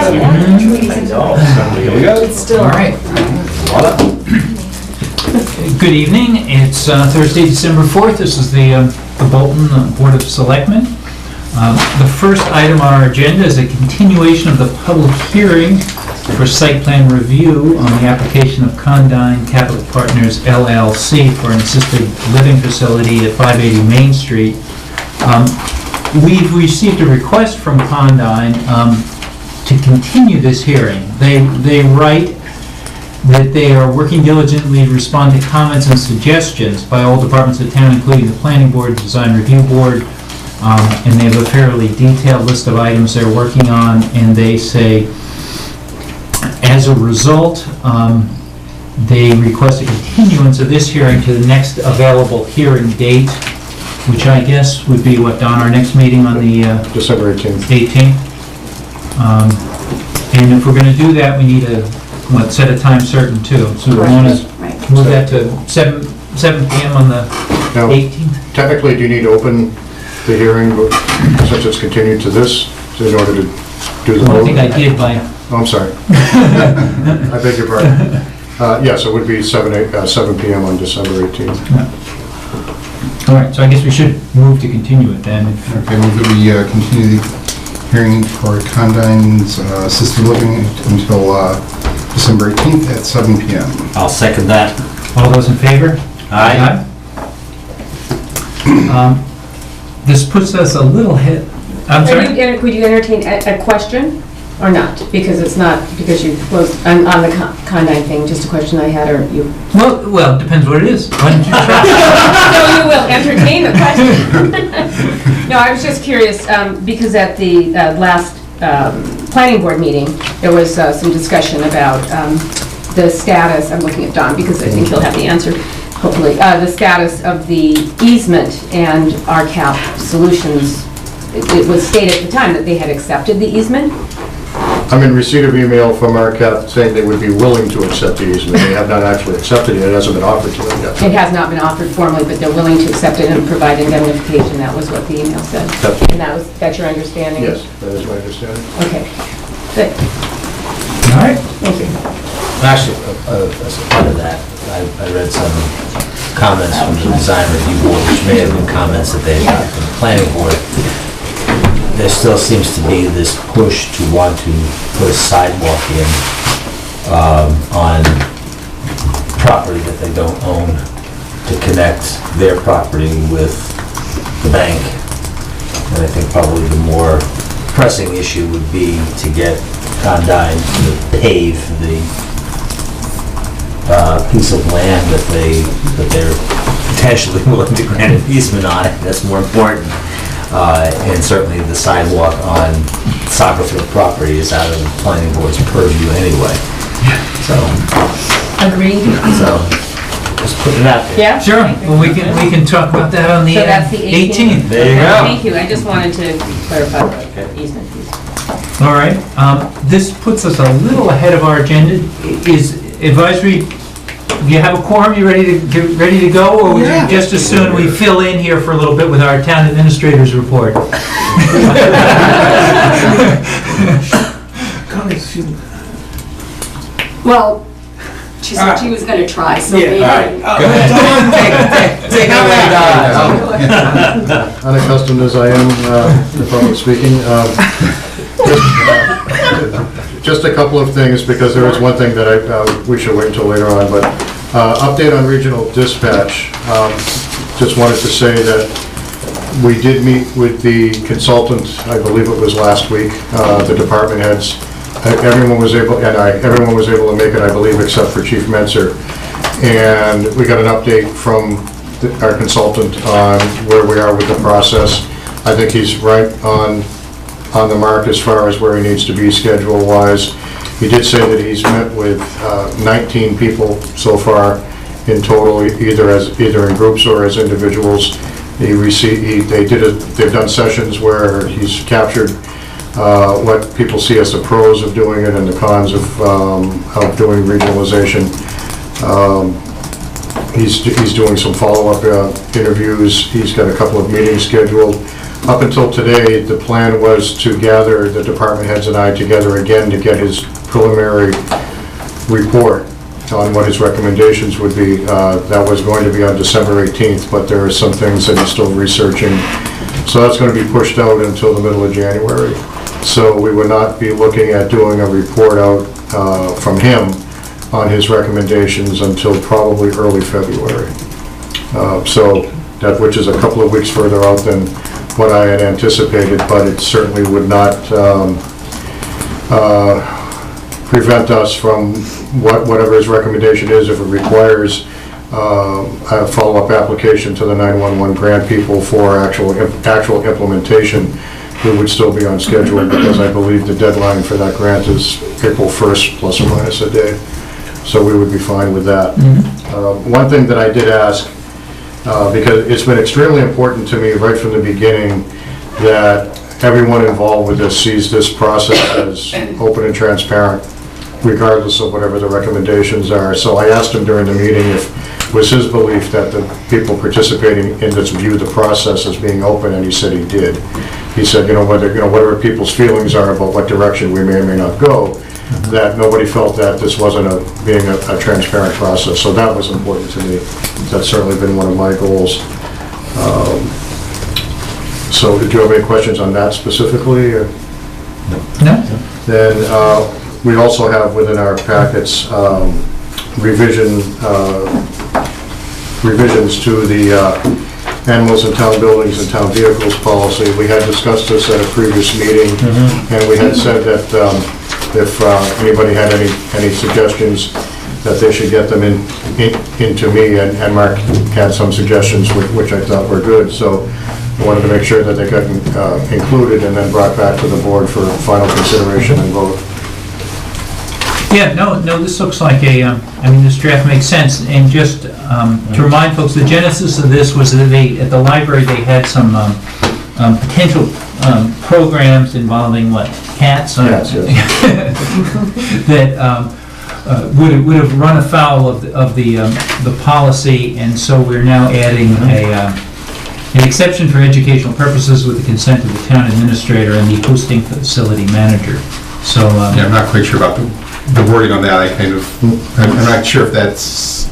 Here we go. It's still. All right. Good evening. It's Thursday, December 4th. This is the Bolton Board of Selectmen. The first item on our agenda is a continuation of the public hearing for site plan review on the application of Condyne Capital Partners LLC for an assisted living facility at 580 Main Street. We've received a request from Condyne to continue this hearing. They write that they are working diligently to respond to comments and suggestions by all departments of town, including the planning board, design review board, and they have a fairly detailed list of items they're working on, and they say, as a result, they request a continuance of this hearing to the next available hearing date, which I guess would be, what, Don, our next meeting on the December 18th. 18th? And if we're going to do that, we need to, set a time certain too. So we want to move that to 7 p.m. on the Now, 18th? technically, do you need to open the hearing since it's continued to this in order to do the I vote? think I did by... Oh, I'm sorry. I beg your pardon. Yes, it would be 7 p.m. on December 18th. Yeah. All right, so I guess we should move to continue it then. Okay, move that we continue the hearing for Condyne's assisted living until December 18th at 7 p.m. I'll second that. All those in favor? Aye. This puts us a little hit. I'm sorry? Would you entertain a question or not? Because it's not, because you closed, on the Condyne thing, just a question I had, or you? Well, it depends what it is. Why don't you try? No, you will entertain the question. No, I was just curious, because at the last planning board meeting, there was some discussion about the status, I'm looking at Don because I think he'll have the answer, hopefully, the status of the easement and RCAP Solutions. It was stated at the time that they had accepted the easement. I'm in receipt of email from RCAP saying they would be willing to accept the easement. They have not actually accepted it. It hasn't been offered to them yet. It has not been offered formally, but they're willing to accept it and provide indemnification. That was what the email said. And that's your understanding? Yes, that is my understanding. Okay, good. All right. Thank you. Actually, as part of that, I read some comments from the design review board, which may have been comments that they got from the planning board. There still seems to be this push to want to put a sidewalk in on property that they don't own to connect their property with the bank. And I think probably the more pressing issue would be to get Condyne to pave the piece of land that they're potentially willing to grant an easement on. That's more important. And certainly the sidewalk on soccer field property is out of the planning board's purview anyway. So. Agreed. So, just put it out there. Yeah? Sure. Well, we can talk about that on the So that's the 18th. There you go. Thank you. I just wanted to clarify the easement piece. All right. This puts us a little ahead of our agenda. Is advisory, do you have a quorum? You ready to go? Or would you just as soon we fill in here for a little bit with our town administrator's report? Well, she said she was going to try, so maybe. Take it away, Unaccustomed as I am to public speaking, just a couple of things, because there is one thing that we should wait until later on, but update on regional dispatch. Just wanted to say that we did meet with the consultant, I believe it was last week, the department heads. Everyone was able to make it, I believe, except for Chief Menzer. And we got an update from our consultant on where we are with the process. I think he's right on the mark as far as where he needs to be schedule-wise. He did say that he's met with 19 people so far in total, either in groups or as individuals. They've done sessions where he's captured what people see as the pros of doing it and the cons of doing regionalization. He's doing some follow-up interviews. He's got a couple of meetings scheduled. Up until today, the plan was to gather the department heads and I together again to get his preliminary report on what his recommendations would be. That was going to be on December 18th, but there are some things that he's still researching. So that's going to be pushed out until the middle of January. So we would not be looking at doing a report out from him on his recommendations until probably early February. So that, which is a couple of weeks further out than what I had anticipated, but it certainly would not prevent us from whatever his recommendation is. If it requires a follow-up application to the 911 grant people for actual implementation, we would still be on schedule, because I believe the deadline for that grant is April 1st, plus or minus a day. So we would be fine with that. One thing that I did ask, because it's been extremely important to me right from the beginning that everyone involved with this sees this process as open and transparent, regardless of whatever the recommendations are. So I asked him during the meeting if it was his belief that the people participating in this view the process as being open, and he said he did. He said, whatever people's feelings are about what direction we may or may not go, that nobody felt that this wasn't being a transparent process. So that was important to me. That's certainly been one of my goals. So did you have any questions on that specifically? Or? No? Then we also have within our packets revisions to the animals in town buildings and town vehicles policy. We had discussed this at a previous meeting, and we had said that if anybody had any suggestions, that they should get them into me, and Mark had some suggestions which I thought were good. So I wanted to make sure that they got included and then brought back to the board for final consideration and vote. Yeah, no, this looks like this draft makes sense. And just to remind folks, the genesis of this was that at the library, they had some potential programs involving, cats? Cats, yes. That would have run afoul of the policy, and so we're now adding an exception for educational purposes with the consent of the town administrator and the hosting facility manager. So Yeah, I'm not quite sure about the wording on that. I'm not sure if that's...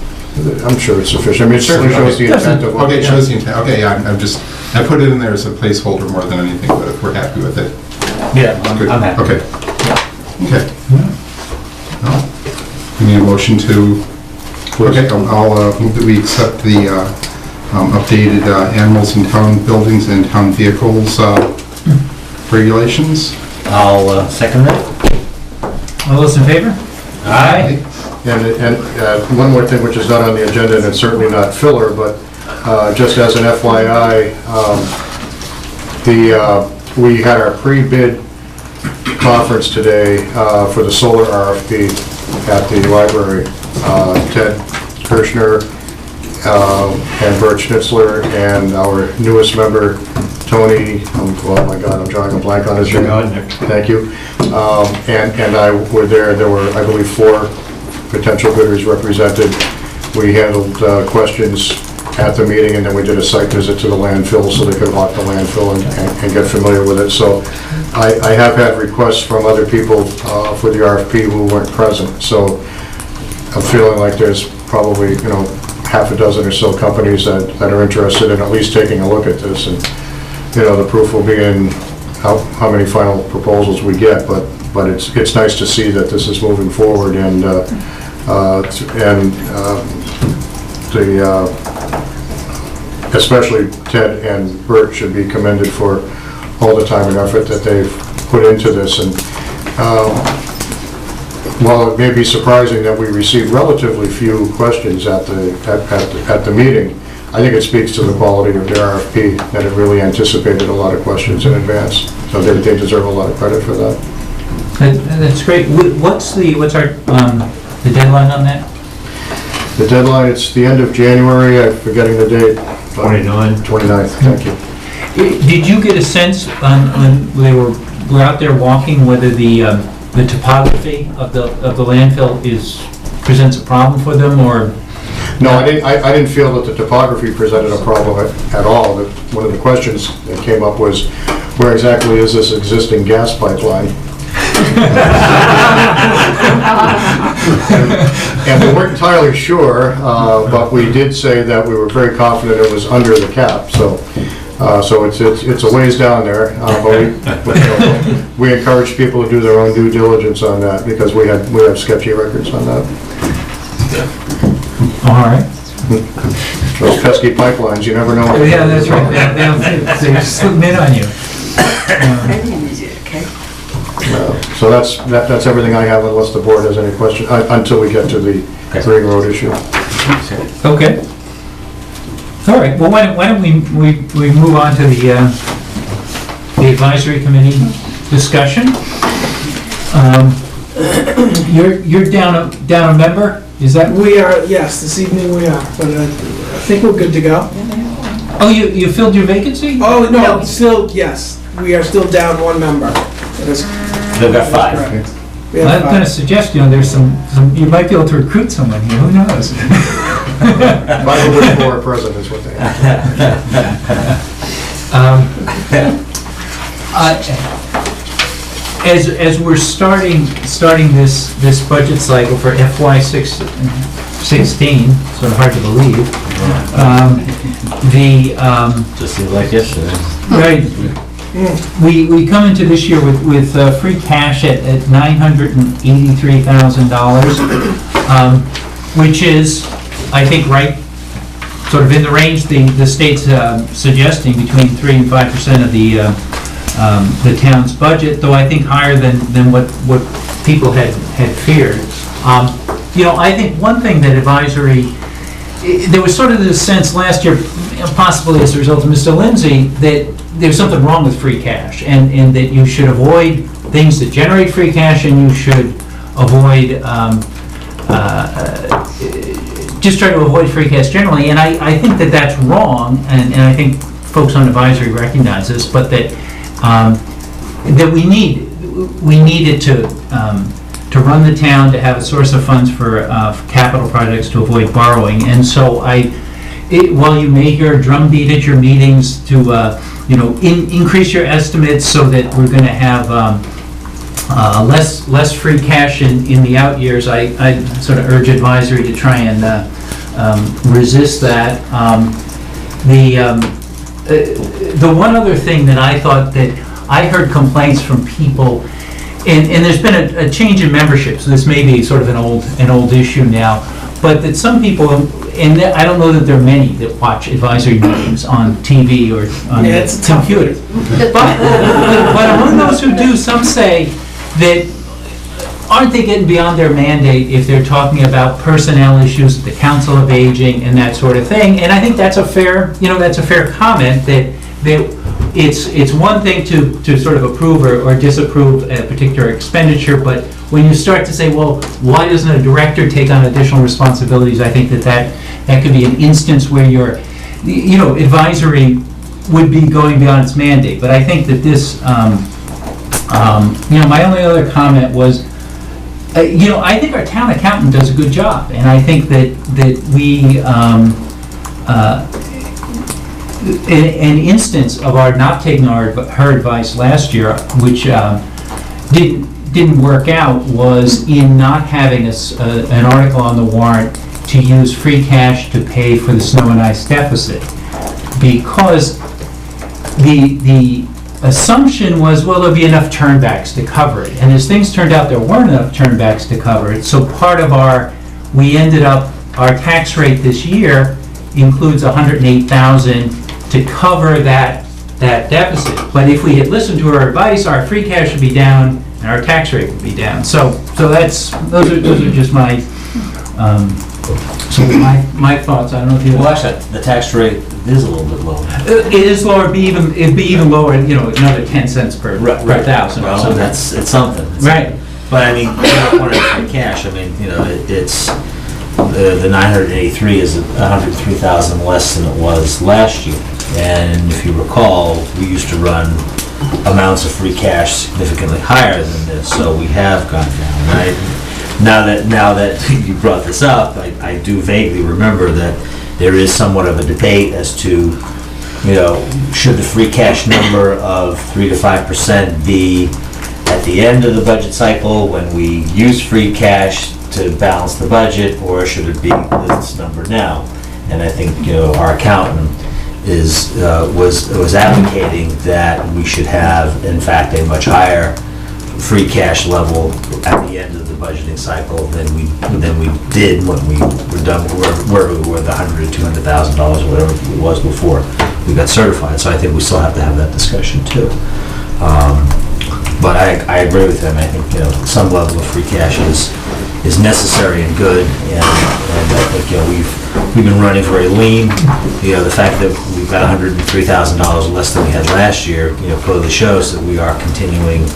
I'm sure it's sufficient. I mean, it certainly shows the intent of what... Okay, it shows the intent. Okay, yeah, I put it in there as a placeholder more than anything, but if we're happy with it. Yeah, Good. I'm happy. Okay. Okay. Well, we need a motion to... Okay, I'll move that we accept the updated animals in town buildings and town vehicles regulations. I'll second that. all those in favor? Aye. And one more thing which is not on the agenda, and it's certainly not filler, but just as an FYI, we had our pre-bid conference today for the solar RFP at the library. Ted Kirshner and Bert Schnitzler and our newest member, Tony, oh my God, I'm drawing a blank on his name. Thank you. And I were there. There were, I believe, 4 potential bidders represented. We handled questions at the meeting, and then we did a site visit to the landfill so they could walk the landfill and get familiar with it. So I have had requests from other people for the RFP who weren't present. So I'm feeling like there's probably, half a dozen or so companies that are interested in at least taking a look at this. And, the proof will be in how many final proposals we get, but it's nice to see that this is moving forward, and especially Ted and Bert should be commended for all the time and effort that they've put into this. And while it may be surprising that we received relatively few questions at the meeting, I think it speaks to the quality of their RFP, that it really anticipated a lot of questions in advance. So they deserve a lot of credit for that. That's great. What's the deadline on that? The deadline, it's the end of January, I'm forgetting the date. 29th, thank you. Did you get a sense when they were out there walking whether the topography of the landfill presents a problem for them, or? No, I didn't feel that the topography presented a problem at all. one of the questions that came up was, where exactly is this existing gas pipeline? And we weren't entirely sure, but we did say that we were very confident it was under the cap, so it's a ways down there, but we encourage people to do their own due diligence on that, because we have sketchy records on that. All right. Those pesky pipelines, you never know. Yeah, that's right. They're slipping in on you. So that's everything I have, unless the board has any questions, until we get to the Green Road issue. Okay. All right, well, why don't we move on to the advisory committee discussion. You're down a member, is that? We are, yes, this evening we are, but I think we're good to go. Oh, you filled your vacancy? Oh, no, still, yes, we are still down one member. That is- They've got that is 5. correct. We I'm have going to 5. suggest, there's some, you might be able to recruit someone here, who knows? 504 present is what they have. As we're starting this budget cycle for FY16, sort of hard to believe, Just seems like yesterday. right, we come into this year with free cash at $983,000, which is, I think, right, sort of in the range the state's suggesting, between 3 and 5% of the town's budget, though I think higher than what people had feared. I think one thing that advisory, there was sort of this sense last year, possibly as a result of Mr. Lindsay, that there's something wrong with free cash, and that you should avoid things that generate free cash, and you should avoid, just try to avoid free cash generally, and I think that that's wrong, and I think folks on advisory recognize this, but that we needed to run the town, to have a source of funds for capital projects, to avoid borrowing. And so while you may hear a drumbeat at your meetings to increase your estimates so that we're going to have less free cash in the out years, I sort of urge advisory to try and resist that. The one other thing that I thought that I heard complaints from people, and there's been a change in membership, so this may be sort of an old issue now, but that some people, and I don't know that there are many that watch advisory meetings on TV or on it's the computer. But among those who do, some say that aren't they getting beyond their mandate if they're talking about personnel issues, the Council of Aging, and that sort of thing? And I think that's a fair, comment, that it's one thing to sort of approve or disapprove a particular expenditure, but when you start to say, well, why doesn't a director take on additional responsibilities? I think that could be an instance where your, advisory would be going beyond its mandate. But I think that this, my only other comment was, I think our town accountant does a good job, and I think that we, an instance of our not taking her advice last year, which didn't work out, was in not having an article on the warrant to use free cash to pay for the snow and ice deficit, because the assumption was, well, there'll be enough turnbacks to cover it. And as things turned out, there weren't enough turnbacks to cover it. So part of our tax rate this year includes $108,000 to cover that deficit. But if we had listened to her advice, our free cash would be down and our tax rate would be down. So those are just my my thoughts. I don't know if you. Well, actually, the tax rate is a little bit lower. It is lower. It'd be even lower. Another 10 cents per thousand. Well, it's something. Right. But I mean, free cash. I mean, it's the 983 is 103,000 less than it was last year. And if you recall, we used to run amounts of free cash significantly higher than this, so we have gone down. Right? Now that you brought this up, I do vaguely remember that there is somewhat of a debate as to should the free cash number of 3 to 5% be at the end of the budget cycle when we use free cash to balance the budget, or should it be this number now? And I think, our accountant was advocating that we should have, in fact, a much higher free cash level at the end of the budgeting cycle than we did when we were done, where we were the $100,000 to $200,000, whatever it was before we got certified. So I think we still have to have that discussion too. But I agree with him. I think some level of free cash is necessary and good, and I think we've been running very lean. The fact that we've got $103,000 less than we had last year, clearly shows that we are continuing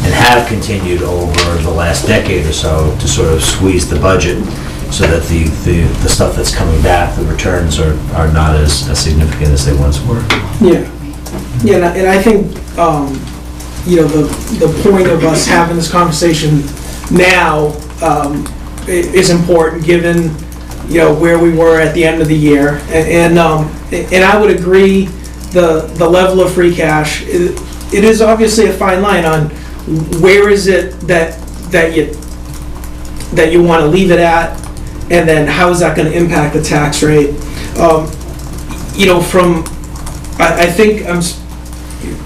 and have continued over the last decade or so to sort of squeeze the budget so that the stuff that's coming back, the returns are not as significant as they once were. Yeah, and I think, the point of us having this conversation now is important, given, where we were at the end of the year. And I would agree, the level of free cash, it is obviously a fine line on where is it that you want to leave it at, and then how is that going to impact the tax rate. I think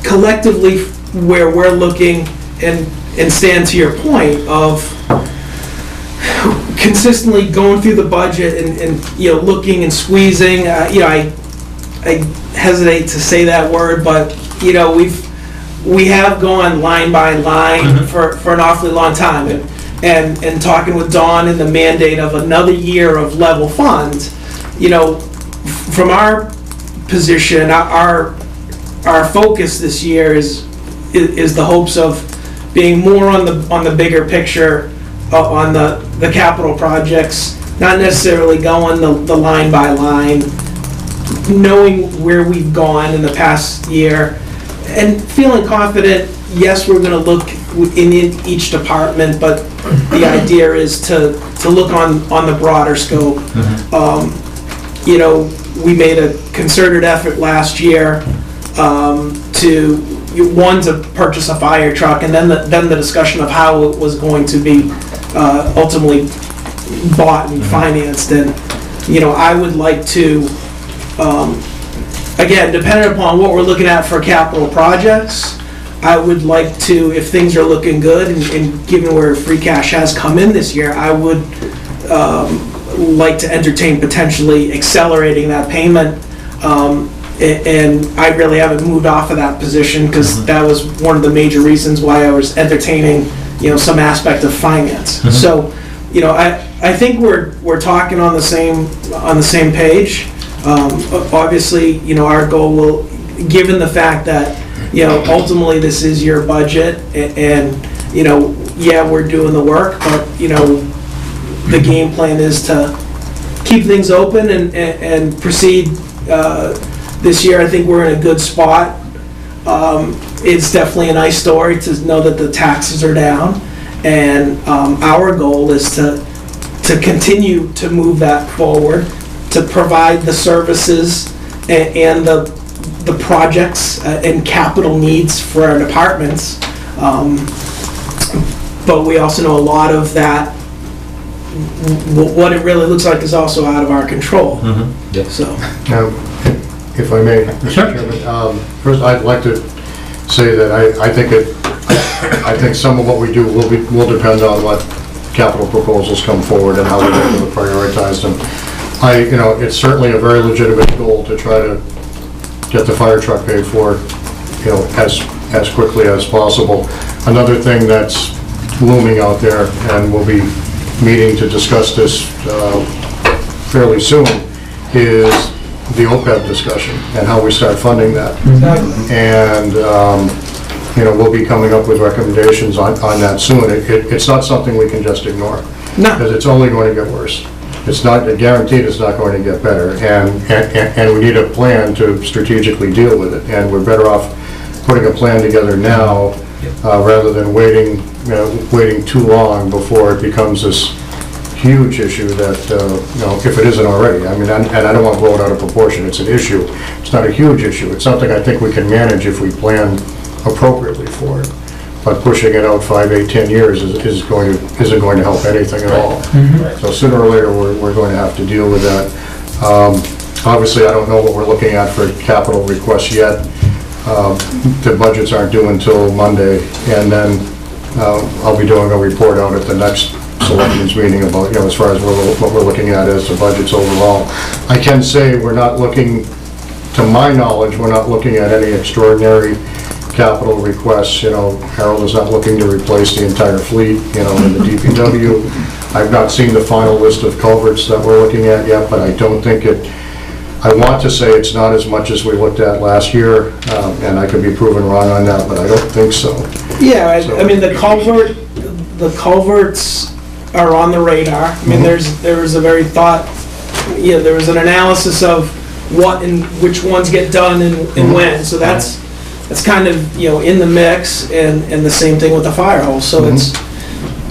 collectively where we're looking, and stand to your point of consistently going through the budget and looking and squeezing. I hesitate to say that word, but we have gone line by line for an awfully long time, and talking with Dawn and the mandate of another year of level funds. From our position, our focus this year is the hopes of being more on the bigger picture, on the capital projects, not necessarily going the line by line, knowing where we've gone in the past year, and feeling confident. Yes, we're going to look in each department, but the idea is to look on the broader scope. We made a concerted effort last year to purchase a fire truck, and then the discussion of how it was going to be ultimately bought and financed. And I would like to, again, depending upon what we're looking at for capital projects, I would like to, if things are looking good, and given where free cash has come in this year, I would like to entertain potentially accelerating that payment. And I really haven't moved off of that position, because that was one of the major reasons why I was entertaining, some aspect of finance. So, I think we're talking on the same page. Obviously, our goal will, given the fact that, ultimately this is your budget, and we're doing the work, but the game plan is to keep things open and proceed. This year, I think we're in a good spot. It's definitely a nice story to know that the taxes are down, and our goal is to continue to move that forward, to provide the services and the projects and capital needs for our departments. But we also know a lot of that, what it really looks like, is also out of our control. Yep. So. Now, if I may, Mr. Chairman, first I'd like to say that I think some of what we do will depend on what capital proposals come forward and how we're able to prioritize them. It's certainly a very legitimate goal to try to get the fire truck paid for, as quickly as possible. Another thing that's looming out there, and we'll be meeting to discuss this fairly soon, is the OPEB discussion and how we start funding that. And we'll be coming up with recommendations on that soon. It's not something we can just ignore, because it's only going to get worse. It's not guaranteed. It's not going to get better, and we need a plan to strategically deal with it. And we're better off putting a plan together now, rather than waiting too long before it becomes this huge issue that, if it isn't already, I mean, and I don't want to blow it out of proportion, it's an issue. It's not a huge issue, it's something I think we can manage if we plan appropriately for it. But pushing it out 5, 8, 10 years isn't going to help anything at all. So sooner or later, we're going to have to deal with that. Obviously, I don't know what we're looking at for capital requests yet. The budgets aren't due until Monday, and then I'll be doing a report out at the next Selectmen's meeting about, as far as what we're looking at as the budgets overall. I can say we're not looking, to my knowledge, we're not looking at any extraordinary capital requests. Harold is not looking to replace the entire fleet, in the DPW. I've not seen the final list of culverts that we're looking at yet, but I don't think I want to say it's not as much as we looked at last year, and I could be proven wrong on that, but I don't think so. Yeah, I mean, the culverts are on the radar. I mean, there was a very there was an analysis of what and which ones get done and when, so that's kind of, in the mix, and the same thing with the fire hose, so it's,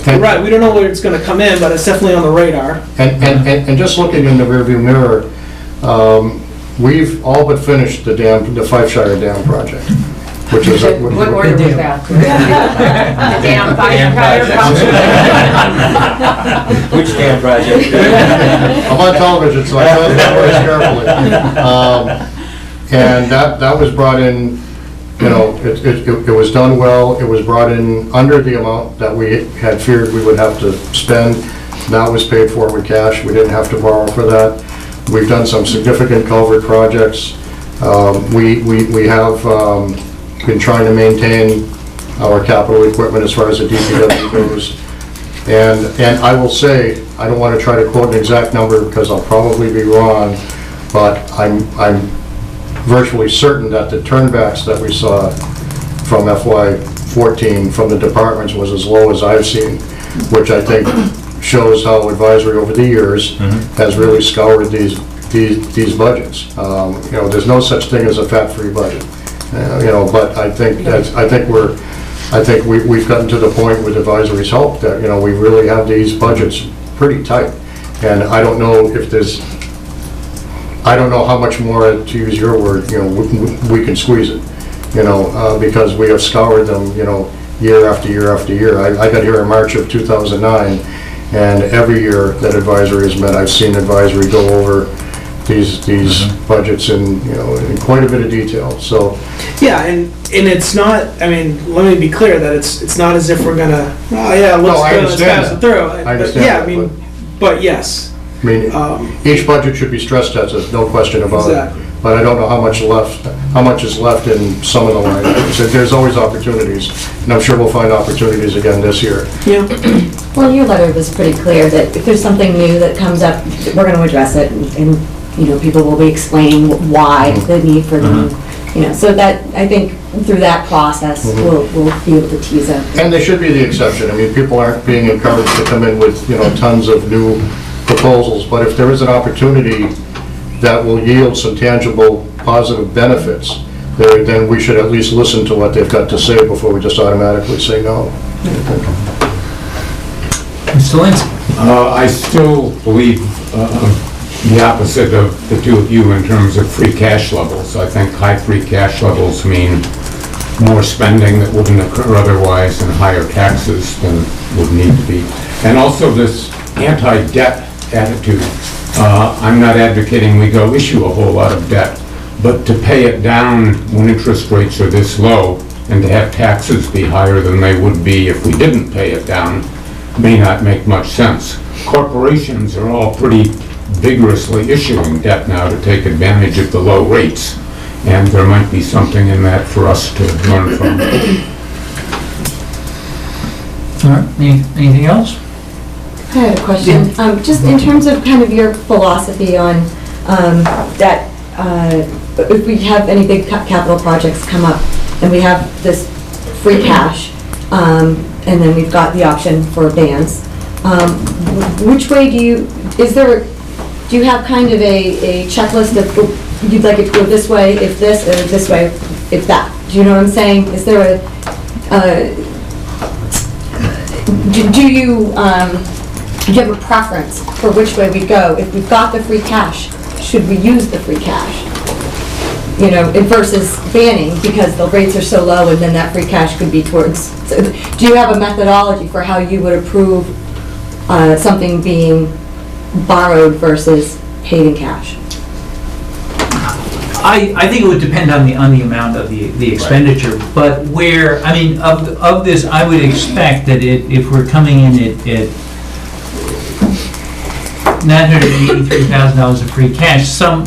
right, we don't know where it's gonna come in, but it's definitely on the radar. And just looking in the rearview mirror, we've all but finished the Fifeshire Dam project, which is... What order was that? The dam fire project? Which dam project? I'm on television, so I tell that very carefully. And that was brought in, it was done well. It was brought in under the amount that we had feared we would have to spend. That was paid for with cash. We didn't have to borrow for that. We've done some significant culvert projects. We have been trying to maintain our capital equipment as far as the DPW goes. And I will say, I don't want to try to quote an exact number because I'll probably be wrong, but I'm virtually certain that the turnbacks that we saw from FY14 from the departments was as low as I've seen, which I think shows how advisory over the years has really scoured these budgets. There's no such thing as a fat-free budget. But I think we've gotten to the point with advisory's help that we really have these budgets pretty tight, and I don't know how much more, to use your word, we can squeeze it, because we have scoured them, year after year after year. I got here in March of 2009, and every year that advisory has met, I've seen advisory go over these budgets in quite a bit of detail. So yeah, and it's not, I mean, let me be clear that it's not as if we're gonna, let's pass it through. I understand Yeah, that, I mean, but yes. I mean, each budget should be stress tested, no question about Exactly. it. But I don't know how much is left in some of the line items. There's always opportunities, and I'm sure we'll find opportunities again this year. Yeah. Well, your letter was pretty clear that if there's something new that comes up, we're going to address it, and people will be explaining why the need for them. So that, I think, through that process, we'll be able to tease out. And they should be the exception. I mean, people aren't being encouraged to come in with, tons of new proposals, but if there is an opportunity that will yield some tangible, positive benefits, then we should at least listen to what they've got to say before we just automatically say no. Mr. Lindsay? I still believe the opposite of the two of you in terms of free cash levels. I think high free cash levels mean more spending that wouldn't occur otherwise and higher taxes than would need to be. And also this anti-debt attitude. I'm not advocating we go issue a whole lot of debt, but to pay it down when interest rates are this low and to have taxes be higher than they would be if we didn't pay it down may not make much sense. Corporations are all pretty vigorously issuing debt now to take advantage of the low rates, and there might be something in that for us to learn from. All right, anything else? I had a question. Just in terms of kind of your philosophy on that, if we have any big capital projects come up and we have this free cash, and then we've got the option for bans, which way do you have kind of a checklist of you'd like it to go this way if this, or this way if that? Do you know what I'm saying? Is there a, do you do you have a preference for which way we go? If we've got the free cash, should we use the free cash? You know, versus banning, because the rates are so low and then that free cash could be towards, so do you have a methodology for how you would approve something being borrowed versus paid in cash? I think it would depend on the amount of the expenditure, but where, I mean, of this, I would expect that if we're coming in at $983,000 of free cash, some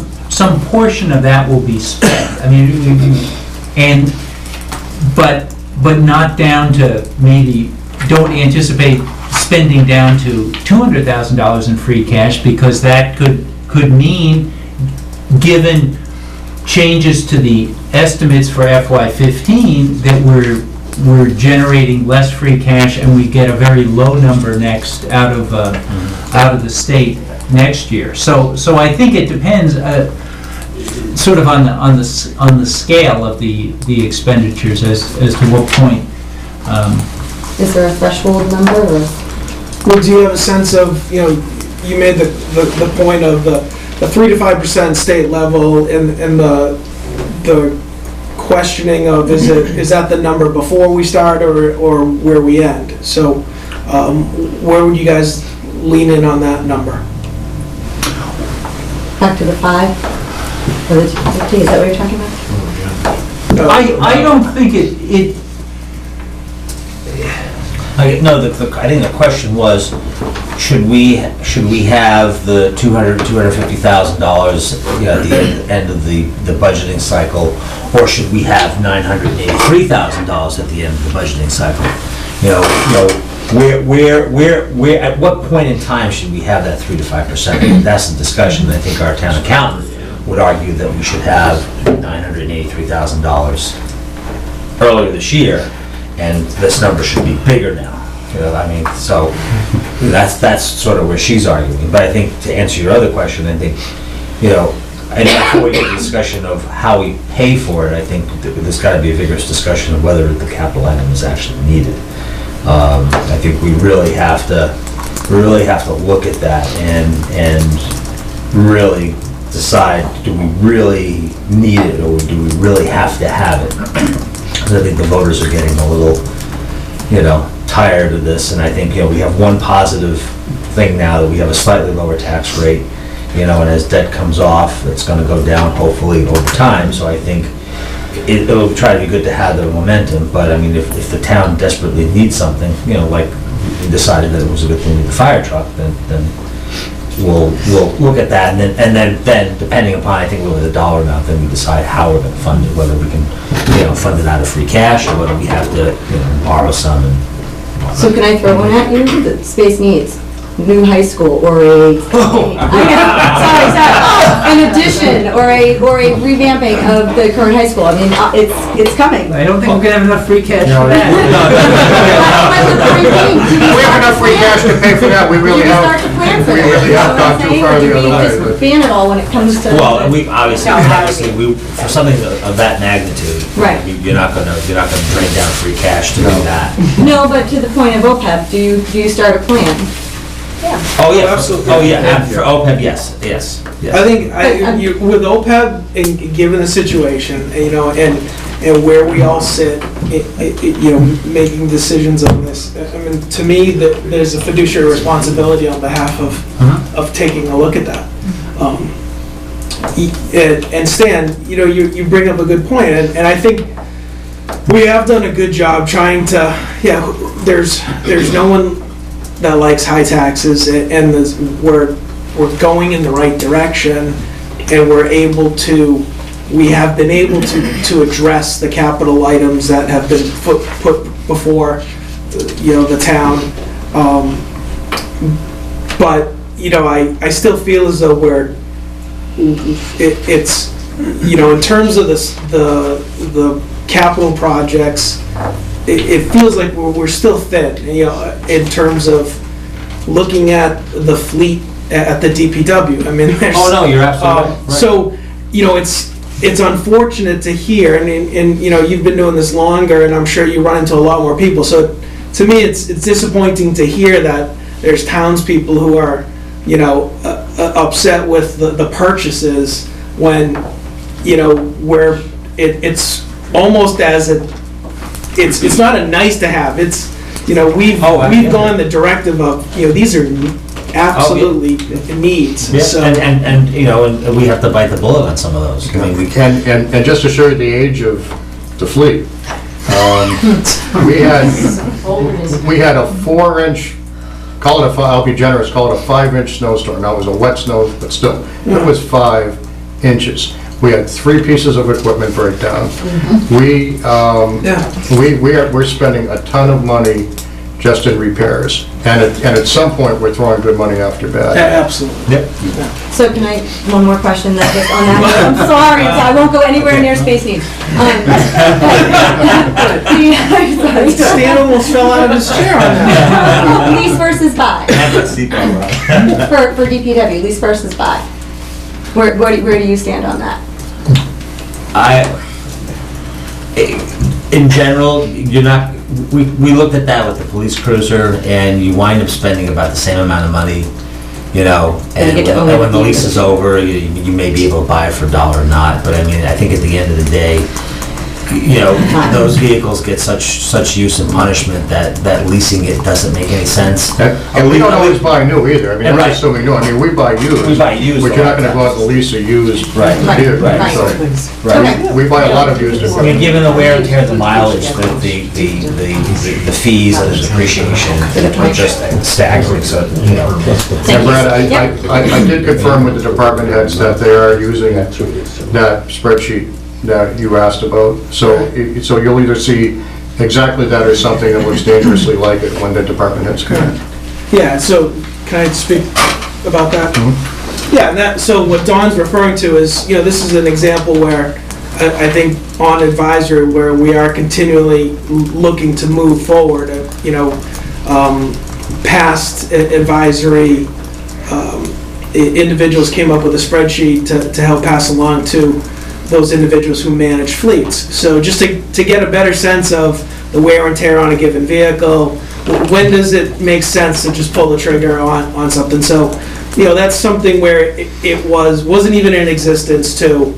portion of that will be spent. I mean, but not down to, maybe, don't anticipate spending down to $200,000 in free cash, because that could mean, given changes to the estimates for FY15, that we're generating less free cash and we get a very low number next out of the state next year. So I think it depends sort of on the scale of the expenditures as to what point. Is there a threshold number, or? Well, do you have a sense of, you made the point of the 3 to 5% state level and the questioning of, is that the number before we start or where we end? So where would you guys lean in on that number? Back to the 5? Or the 250, is that what you're talking about? I don't think it No, I think the question was, should we have the $250,000 at the end of the budgeting cycle, or should we have $983,000 at the end of the budgeting cycle? Where at what point in time should we have that 3 to 5%? That's the discussion. I think our town accountant would argue that we should have $983,000 earlier this year, and this number should be bigger now. So that's sort of where she's arguing. But I think, to answer your other question, I think, and before we get the discussion of how we pay for it, I think there's got to be a vigorous discussion of whether the capital item is actually needed. I think we really have to look at that and really decide, do we really need it, or do we really have to have it? Because I think the voters are getting a little, tired of this, and I think, we have one positive thing now, that we have a slightly lower tax rate, and as debt comes off, it's gonna go down hopefully over time, so I think it'll try to be good to have the momentum, but I mean, if the town desperately needs something, like we decided that it was a good thing to get the fire truck, then we'll look at that, and then depending upon, I think, the dollar amount, then we decide how we're gonna fund it, whether we can, fund it out of free cash, or whether we have to, borrow some. So can I throw one at you? The space needs new high school, or an addition, or a revamping of the current high school. I mean, it's coming. I don't think we're gonna have enough free cash for that. We have enough free cash to pay for that, we really have. Start to plan for that. We really have gone too far the other way. Do we just ban it all when it comes to? Well, and we obviously, for something of that magnitude, Right. You're not gonna drain down free cash to do that. No, but to the point of OPEB, do you start a plan? Oh, yeah, Absolutely. Oh, yeah, for OPEB, yes. I think with OPEB, and given the situation, and where we all sit, making decisions on this, I mean, to me, there's a fiduciary responsibility on behalf of taking a look at that. And Stan, you bring up a good point, and I think we have done a good job trying to, there's no one that likes high taxes, and we're going in the right direction, and we have been able to address the capital items that have been put before, the town. But, I still feel as though it's, in terms of the capital projects, it feels like we're still thin, in terms of looking at the fleet at the DPW. I mean, there's... Oh, no, you're absolutely right. So, it's unfortunate to hear, and you've been doing this longer, and I'm sure you run into a lot more people, so to me, it's disappointing to hear that there's townspeople who are, you know, upset with the purchases when, you know, where it's almost as it's not a nice to have, it's, you know, we've gone the directive of, you know, these are absolutely needs, so. And, you know, and we have to bite the bullet on some of those. I mean, we can. And just to show you the age of the fleet, we had a 4-inch, call it I'll be generous, call it a 5-inch snowstorm. Now, it was a wet snow, but still, it was 5 inches. We had 3 pieces of equipment break down. We're spending a ton of money just in repairs. And at some point, we're throwing good money after bad. Absolutely. Yep. So can I, one more question that just on that note? I'm sorry, so I won't go anywhere near Space Needs. Stan almost fell out of his chair on that. Lease versus buy. For DPW, lease versus buy. Where do you stand on that? In general, we looked at that with the police cruiser, and you wind up spending about the same amount of money, you know, and when the lease is over, you may be able to buy it for $1 or not, but I mean, I think at the end of the day, you know, those vehicles get such use and punishment that leasing it doesn't make any sense. And we don't always buy new either. I mean, I'm not assuming new. I mean, we buy used. We buy used. But you're not gonna go out and lease a used vehicle. Right. So, Right. we buy a lot of used I mean, equipment. given the wear and tear of the mileage, the fees and the depreciation are just staggering, so, you know. And Brad, I did confirm with the department heads that they are using that spreadsheet that you asked about. So you'll either see exactly that or something that looks dangerously like it when the department heads come in. Yeah, so can I speak about that? Yeah, and so what Don's referring to is, you know, this is an example where I think on advisory where we are continually looking to move forward, you know, past advisory individuals came up with a spreadsheet to help pass along to those individuals who manage fleets. So just to get a better sense of the wear and tear on a given vehicle, when does it make sense to just pull the trigger on something? So, you know, that's something where it wasn't even in existence to,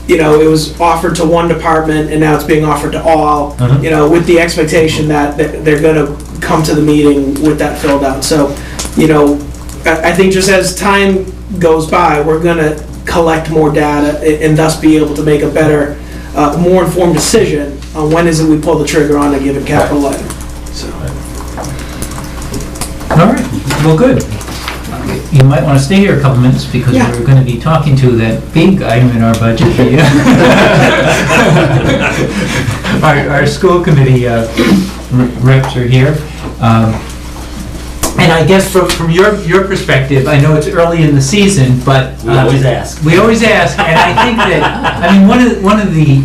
you know, it was offered to one department and now it's being offered to all, you know, with the expectation that they're gonna come to the meeting with that filled out. So, you know, I think just as time goes by, we're gonna collect more data and thus be able to make a better, more informed decision on when is it we pull the trigger on a given capital item. So. All right, well, good. You might want to stay here a couple minutes because we're going to be talking to that big item in our budget. Our school committee reps are here. And I guess from your perspective, I know it's early in the season, but We always ask. We always ask, and I think that, I mean, one of the,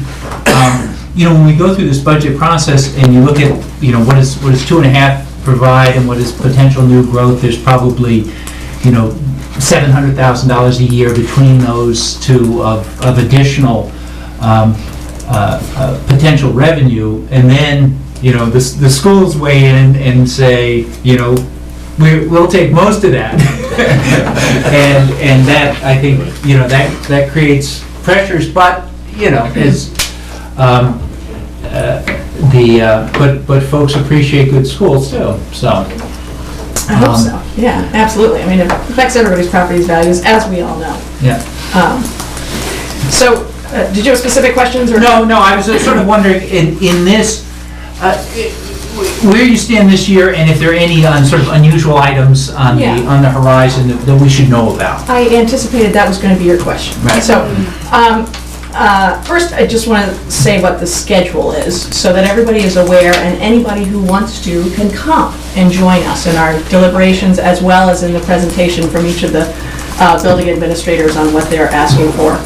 you know, when we go through this budget process and you look at, you know, what does 2.5 provide and what is potential new growth, there's probably, you know, $700,000 a year between those two of additional potential revenue, and then, you know, the schools weigh in and say, you know, we'll take most of that. and that, I think, you know, that creates pressures, but, you know, is but folks appreciate good schools too, so. I hope so, yeah, absolutely. I mean, it affects everybody's property values, as we all know. Yeah. So, did you have specific questions or? No, I was just sort of wondering, in this, where you stand this year, and if there are any sort of unusual items on the horizon that we should know about. I anticipated that was going to be your question. Right. So, first, I just want to say what the schedule is, so that everybody is aware, and anybody who wants to can come and join us in our deliberations, as well as in the presentation from each of the building administrators on what they're asking for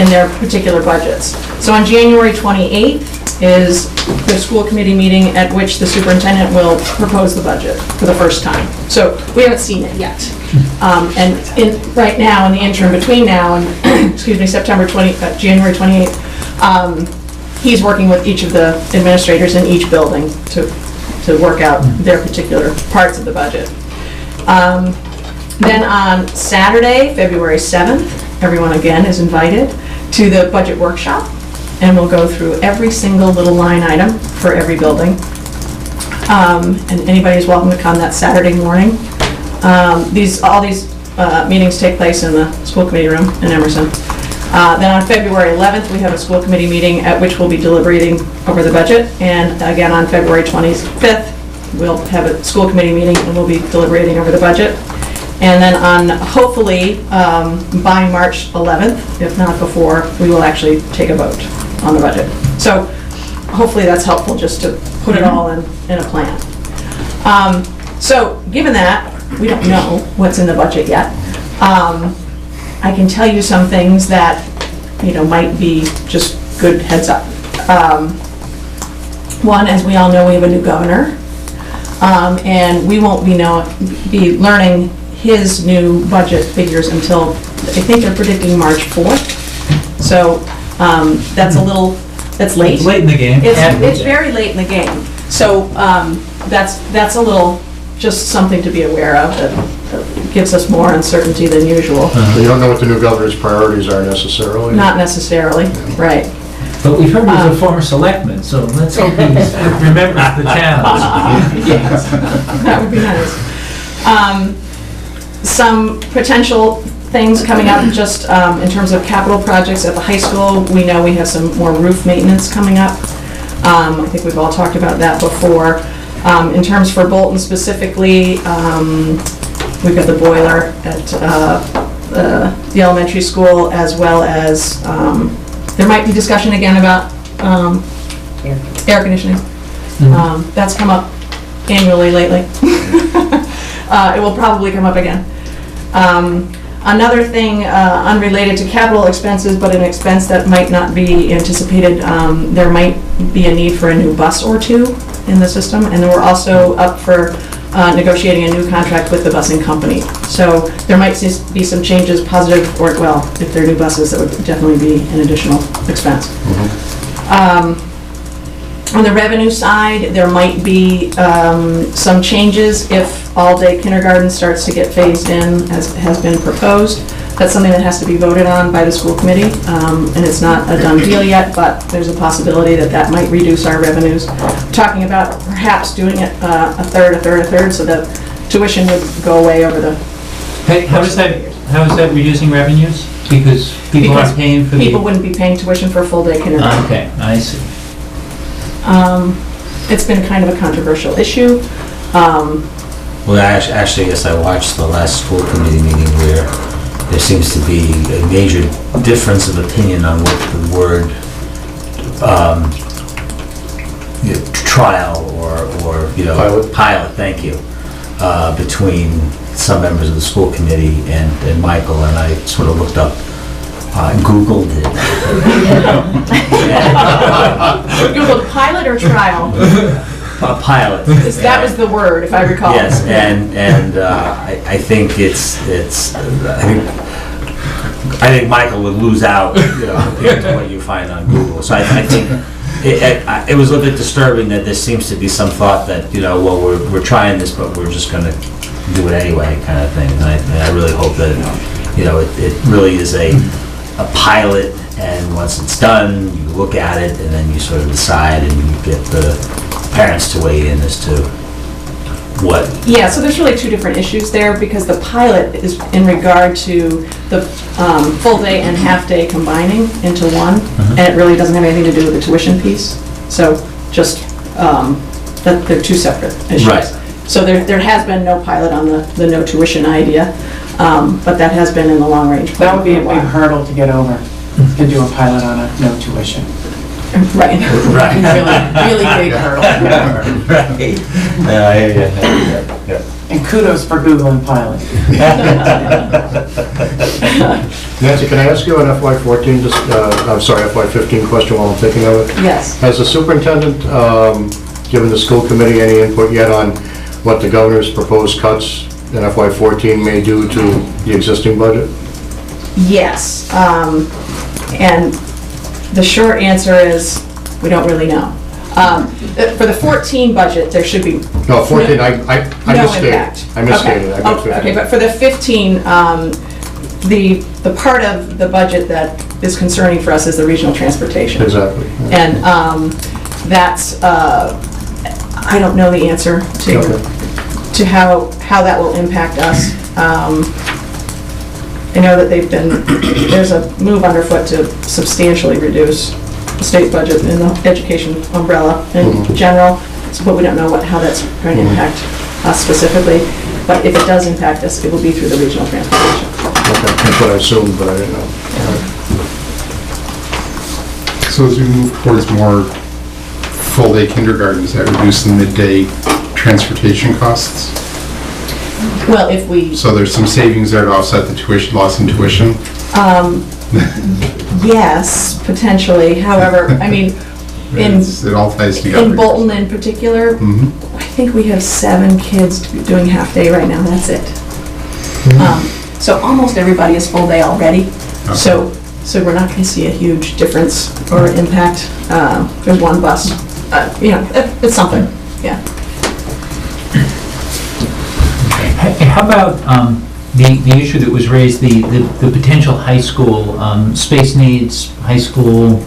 in their particular budgets. So on January 28th is the school committee meeting at which the superintendent will propose the budget for the first time. So we haven't seen it yet. And right now, in the interim between now and, excuse me, January 28th, he's working with each of the administrators in each building to work out their particular parts of the budget. Then on Saturday, February 7th, everyone again is invited to the budget workshop, and we'll go through every single little line item for every building. And anybody is welcome to come that Saturday morning. All these meetings take place in the school committee room in Emerson. Then on February 11th, we have a school committee meeting at which we'll be deliberating over the budget. And again, on February 25th, we'll have a school committee meeting and we'll be deliberating over the budget. And then on, hopefully, by March 11th, if not before, we will actually take a vote on the budget. So hopefully that's helpful just to put it all in a plan. So given that, we don't know what's in the budget yet. I can tell you some things that, might be just good heads up. One, as we all know, we have a new governor. And we won't be learning his new budget figures until, I think they're predicting March 4th. So that's late. It's late in the game. It's very late in the game. So that's a little, just something to be aware of that gives us more uncertainty than usual. So you don't know what the new governor's priorities are necessarily? Not necessarily, right. But we've heard he's a former selectman, so let's hope he remembers the town. Yes, that would be nice. Some potential things coming up just in terms of capital projects at the high school. We know we have some more roof maintenance coming up. I think we've all talked about that before. In terms for Bolton specifically, we've got the boiler at the elementary school, as well as there might be discussion again about air conditioning. That's come up annually lately. It will probably come up again. Another thing unrelated to capital expenses, but an expense that might not be anticipated, there might be a need for a new bus or two in the system, and then we're also up for negotiating a new contract with the busing company. So there might be some changes, positive or, well, if they're new buses, that would definitely be an additional expense. On the revenue side, there might be some changes if all-day kindergarten starts to get phased in, as has been proposed. That's something that has to be voted on by the school committee, and it's not a done deal yet, but there's a possibility that that might reduce our revenues. Talking about perhaps doing it a third, so that tuition would go away over the... Hey, how is that reducing revenues? Because people aren't paying for the... People wouldn't be paying tuition for full-day kindergarten. Okay, I see. It's been kind of a controversial issue. Well, actually, I guess I watched the last school committee meeting where there seems to be a major difference of opinion on what the word trial or pilot, thank you, between some members of the school committee and Michael, and I sort of looked up, Googled it. Googled pilot or trial? Pilot. That was the word, if I recall. Yes, and I think I think Michael would lose out, compared to what you find on Google. So I think it was a little bit disturbing that there seems to be some thought that, well, we're trying this, but we're just going to do it anyway, kind of thing. And I really hope that, it really is a pilot, and once it's done, you look at it, and then you sort of decide, and you get the parents to weigh in as to what. Yeah, so there's really two different issues there, because the pilot is in regard to the full day and half day combining into one, and it really doesn't have anything to do with the tuition piece. So just that they're two separate issues. Right. So there has been no pilot on the no tuition idea, but that has been in the long range. That would be a big hurdle to get over, to do a pilot on a no tuition. Right. Really big hurdle. Right. Yeah. And kudos for Google and Pilot. Nancy, can I ask you an FY14, FY15 question while I'm thinking of it? Yes. Has the superintendent given the school committee any input yet on what the governor's proposed cuts in FY14 may do to the existing budget? Yes. And the short answer is, we don't really know. For the 14 budget, there should be No, 14, I no misstated. impact. I misstated, I Okay. meant Oh, 15. Okay, but for the 15, the part of the budget that is concerning for us is the regional transportation. Exactly. And that's, I don't know the answer to how that will impact us. I know that there's a move underfoot to substantially reduce the state budget in the education umbrella in general, but we don't know how that's going to impact us specifically. But if it does impact us, it will be through the regional transportation. Okay, that's what I assumed, but I didn't know. So as we move towards more full-day kindergarten, does that reduce the midday transportation costs? Well, if we, So there's some savings there to offset the tuition, loss in tuition? yes, potentially. However, I mean, It all ties together. in Bolton in particular, Mhm. I think we have 7 kids doing half-day right now, that's it. So almost everybody is full-day already. Okay. So we're not going to see a huge difference or impact. There's one bus, it's something, yeah. Hey, how about the issue that was raised, the potential high school, space needs, high school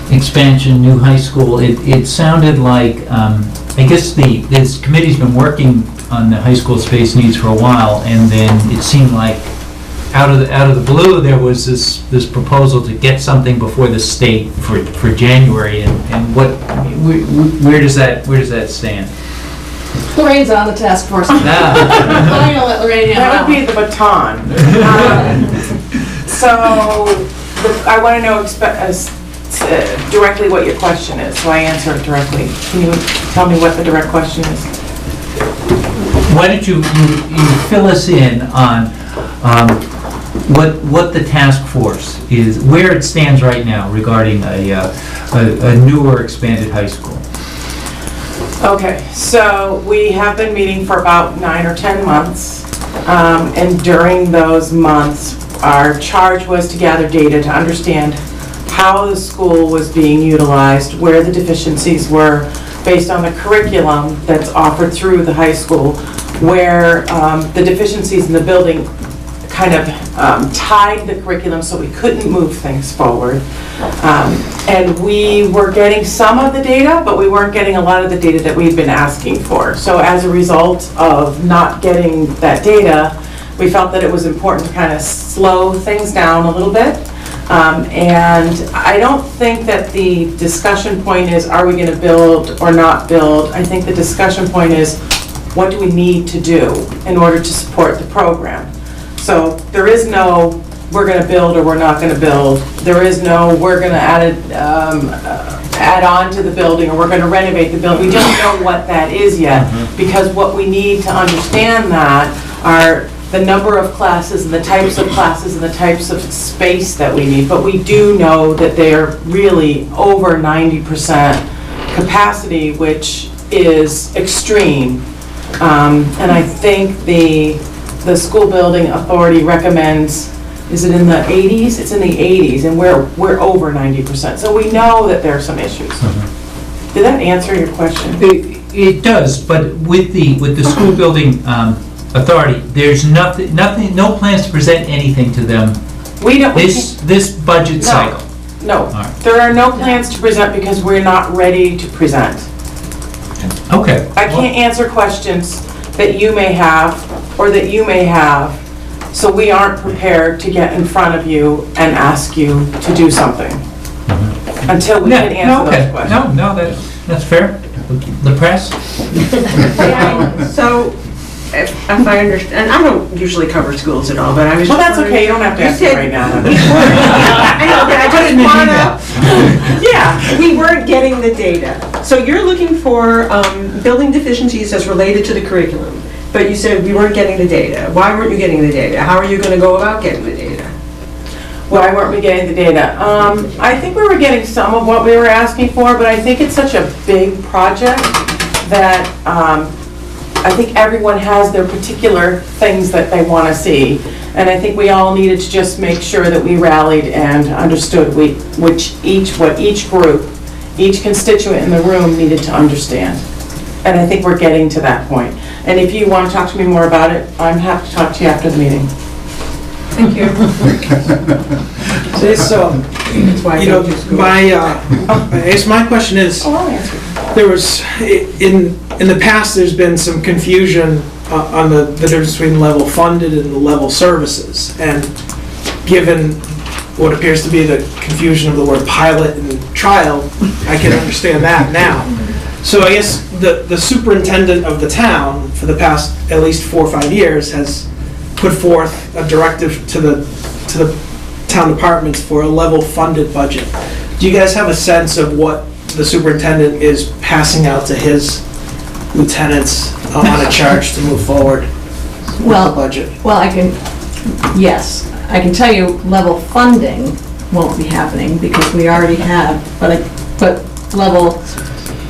expansion, new high school? It sounded like, I guess this committee's been working on the high school space needs for a while, and then it seemed like out of the blue, there was this proposal to get something before the state for January, and where does that stand? Lorraine's on the task force. I'm gonna let Lorraine handle That would be the baton. So, I want to know directly what your question is, so I answer it directly. Can you tell me what the direct question is? Why don't you fill us in on what the task force is, where it stands right now regarding a new or expanded high school? Okay, so we have been meeting for about 9 or 10 months, and during those months, our charge was to gather data to understand how the school was being utilized, where the deficiencies were based on the curriculum that's offered through the high school, where the deficiencies in the building kind of tied the curriculum so we couldn't move things forward. And we were getting some of the data, but we weren't getting a lot of the data that we'd been asking for. So as a result of not getting that data, we felt that it was important to kind of slow things down a little bit. And I don't think that the discussion point is, are we going to build or not build? I think the discussion point is, what do we need to do in order to support the program? So there is no, we're going to build or we're not going to build. There is no, we're going to add on to the building or we're going to renovate the building. We don't know what that is yet, because what we need to understand that are the number of classes and the types of classes and the types of space that we need. But we do know that they're really over 90% capacity, which is extreme. And I think the school building authority recommends, is it in the 80s? It's in the 80s, and we're over 90%. So we know that there are some issues. Did that answer your question? It does, but with the school building authority, there's nothing, no plans to present anything to them We don't. this budget cycle. No, right. there are no plans to present because we're not ready to present. Okay. I can't answer questions that you may have or that you may have, so we aren't prepared to get in front of you and ask you to do something until we can answer those questions. No, that's fair. The press? So, if I understand, I don't usually cover schools at all, but I was Well, just that's okay, you don't have to answer right now. I know, but I just wanna, yeah, we weren't getting the data. So you're looking for building deficiencies as related to the curriculum, but you said we weren't getting the data. Why weren't you getting the data? How are you gonna go about getting the data? Why weren't we getting the data? I think we were getting some of what we were asking for, but I think it's such a big project that I think everyone has their particular things that they want to see. And I think we all needed to just make sure that we rallied and understood what each group each constituent in the room needed to understand. And I think we're getting to that point. And if you want to talk to me more about it, I'm happy to talk to you after the meeting. Thank you. So, you know, I guess my question is, Oh, I'll answer. there was, in the past, there's been some confusion on the difference between level funded and the level services. And given what appears to be the confusion of the word pilot and trial, I can understand that now. So I guess the superintendent of the town for the past at least 4 or 5 years has put forth a directive to the town departments for a level funded budget. Do you guys have a sense of what the superintendent is passing out to his lieutenants on a charge to move forward with the budget? Well, yes, I can tell you level funding won't be happening because we already have, but level,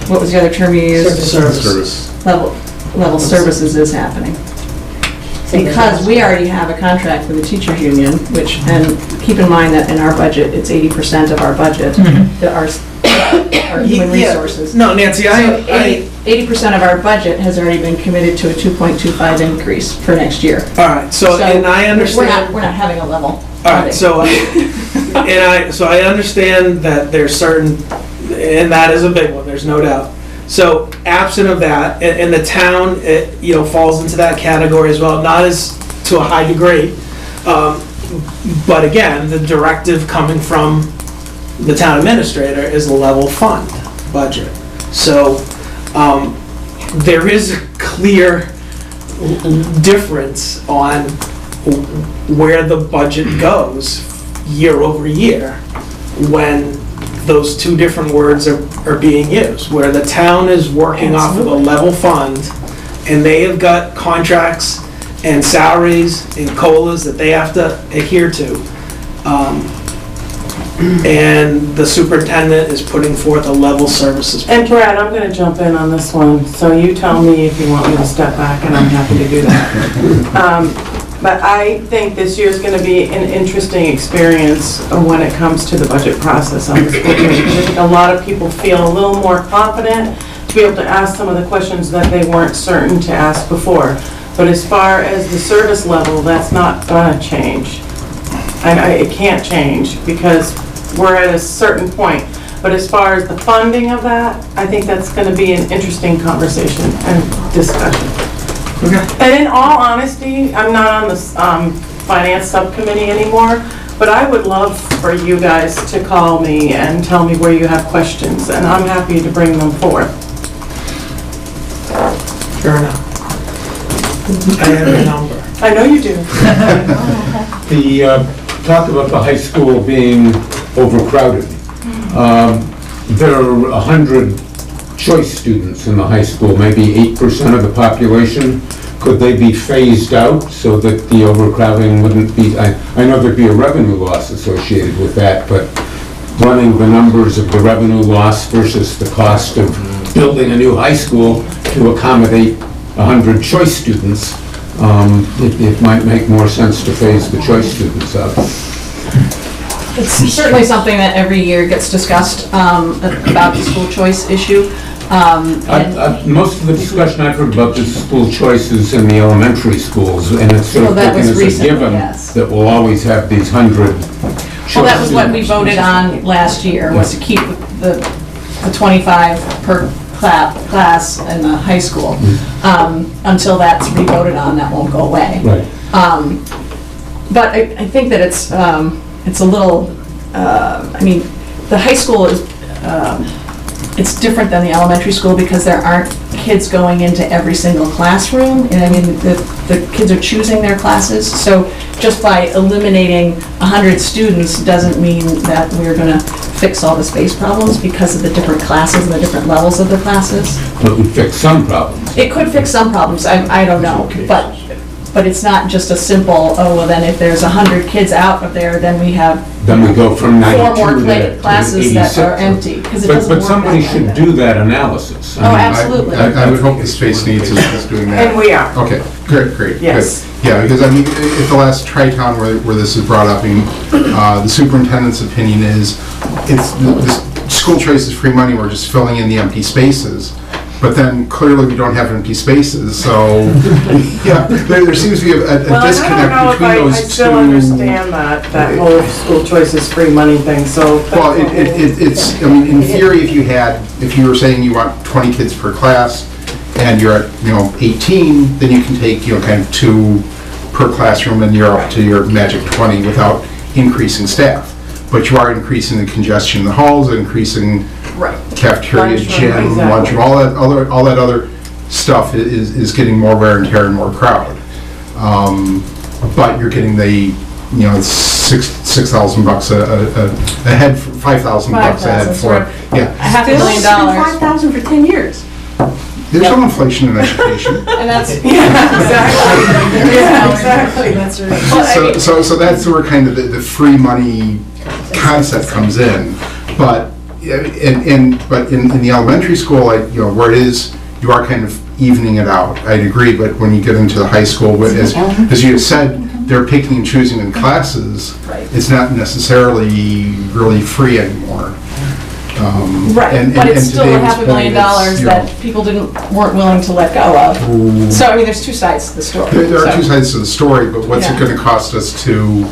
what was the other term you used? Service. Level services is happening. Because we already have a contract with the teachers union, which, and keep in mind that in our budget, it's 80% of our budget, that our human resources. No, Nancy, So 80% of our budget has already been committed to a 2.25 increase for next year. all right, so, and I understand. We're not having a level. All right, so, I understand that there's certain, and that is a big one, there's no doubt. So absent of that, and the town, you know, falls into that category as well, not as to a high degree. But again, the directive coming from the town administrator is a level fund budget. So there is a clear difference on where the budget goes year over year when those two different words are being used, where the town is working off of a level fund, and they have got contracts and salaries and COLAs that they have to adhere to. And the superintendent is putting forth a level services. And Brad, I'm going to jump in on this one, so you tell me if you want me to step back, and I'm happy to do that. But I think this year's going to be an interesting experience when it comes to the budget process on the school committee. I think a lot of people feel a little more confident to be able to ask some of the questions that they weren't certain to ask before. But as far as the service level, that's not going to change. It can't change because we're at a certain point. But as far as the funding of that, I think that's going to be an interesting conversation and discussion. Okay. And in all honesty, I'm not on the finance subcommittee anymore, but I would love for you guys to call me and tell me where you have questions, and I'm happy to bring them forth. Fair enough. I have a number. I know you do. The talk about the high school being overcrowded. There are 100 choice students in the high school, maybe 8% of the population. Could they be phased out so that the overcrowding wouldn't be, I know there'd be a revenue loss associated with that, but running the numbers of the revenue loss versus the cost of building a new high school to accommodate 100 choice students, it might make more sense to phase the choice students out. It's certainly something that every year gets discussed about the school choice issue. Most of the discussion I've heard about this school choice is in the elementary schools, and it's sort of taken as a given that we'll always have these 100 choice students. Well, that was what we voted on last year, was to keep the 25 per class in the high school. Until that's re-voted on, that won't go away. Right. But I think that it's a little, I mean, the high school is, it's different than the elementary school because there aren't kids going into every single classroom. And I mean, the kids are choosing their classes. So just by eliminating 100 students doesn't mean that we're going to fix all the space problems because of the different classes and the different levels of the classes. But it would fix some problems. It could fix some problems, I don't know. But it's not just a simple, oh, well then if there's 100 kids out of there, then we have Then we go from 92 4 more to classes that 86. are empty, because it doesn't But work somebody that should way. do that analysis. Oh, absolutely. I would hope the space needs is doing that. And we are. Okay, great. Yes. Good. Yeah, because I mean, at the last Tri-Town where this is brought up, the superintendent's opinion is, the school choice is free money, we're just filling in the empty spaces. But then clearly we don't have empty spaces, so, yeah, there seems to be a Well, I disconnect don't know if between those two. I still understand that whole school choice is free money thing, so. Well, it's, I mean, in theory, if you were saying you want 20 kids per class, and you're at, 18, then you can take, kind of 2 per classroom, and you're up to your magic 20 without increasing staff. But you are increasing the congestion in the halls, increasing cafeteria, Lunchroom, gym, exactly. lunchroom, all that other stuff is getting more wear and tear and more crowd. But you're getting the, $6,000 a head, $5,000 a head for, yeah. $500,000. 5,000 for 10 years. There's some inflation in education. And that's, Exactly. that's right. So that's where kind of the free money concept comes in. But in the elementary school, where it is, you are kind of evening it out. I'd agree, but when you get into the high school, as you said, they're picking and choosing in classes. It's not necessarily really free anymore. Right, but it's still $500,000 that people weren't willing to let go of. So, I mean, there's two sides to the story. There are two sides to the story, but what's it going to cost us to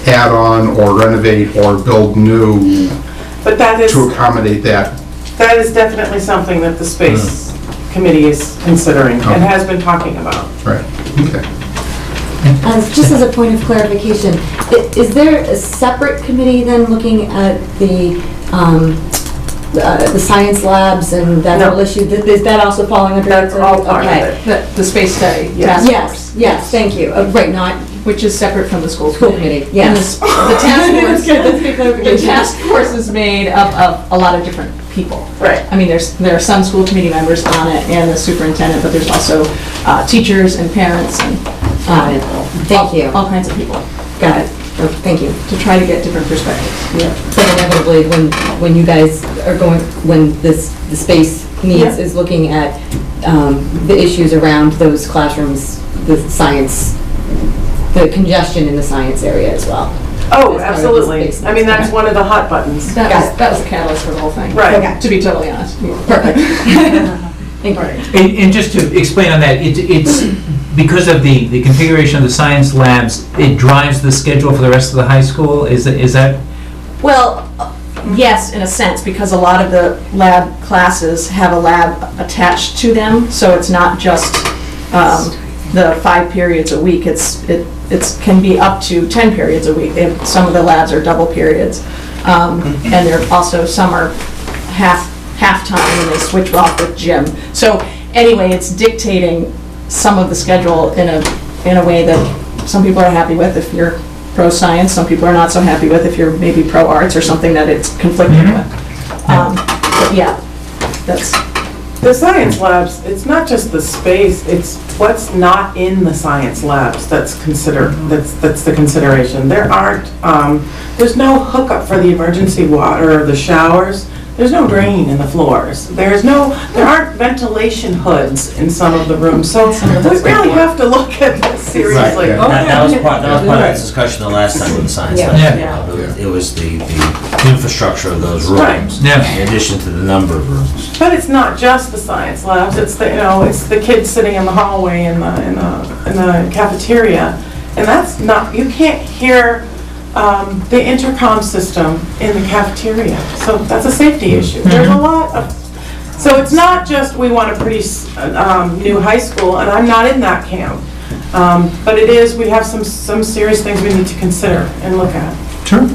add on or renovate or build new But that is, to accommodate that? that is definitely something that the Space Committee is considering and has been talking about. Right, okay. Just as a point of clarification, is there a separate committee then looking at the science labs and that No. whole issue? Is that also falling under? That's all part of Okay. it. The space study task force. Yes, thank you. Right, not Which is separate from the school school committee. committee, yes. And the task That's force, good, that's good the clarification. task force is made up of a lot of different people. Right. I mean, there are some school committee members on it and the superintendent, but there's also teachers and parents and Got it. Thank you. all kinds of people Got it. Oh, thank you. to try to get different perspectives. But inevitably, when you guys are going, when the space needs is looking at the issues around those classrooms, the science, the congestion in the science area as well. Oh, As part of the absolutely. space I mean, that's needs. one of the hot buttons. That was the catalyst for the whole thing. Right. Okay. To be totally honest. Perfect. Thank you. And just to explain on that, it's because of the configuration of the science labs, it drives the schedule for the rest of the high school? Is that? Well, yes, in a sense, because a lot of the lab classes have a lab attached to them, so it's not just the 5 periods a week. It can be up to 10 periods a week. Some of the labs are double periods, and there also some are half-time and they switch off with gym. So anyway, it's dictating some of the schedule in a way that some people are happy with if you're pro-science, some people are not so happy with if you're maybe pro-arts or something that it's conflicting with. But yeah, that's, The science labs, it's not just the space, it's what's not in the science labs that's the consideration. There aren't, there's no hookup for the emergency water or the showers. There's no drain in the floors. There aren't ventilation hoods in some of the rooms, so we really have to look at this seriously. Right, yeah. That was part of the discussion the last time with the science lab. Yeah. It was the infrastructure of those rooms, Yeah. in addition to the number of rooms. But it's not just the science labs, it's it's the kids sitting in the hallway in the cafeteria. And that's not, you can't hear the intercom system in the cafeteria, so that's a safety issue. There's a lot of, so it's not just we want a pretty new high school, and I'm not in that camp. But it is, we have some serious things we need to consider and look at. Sure.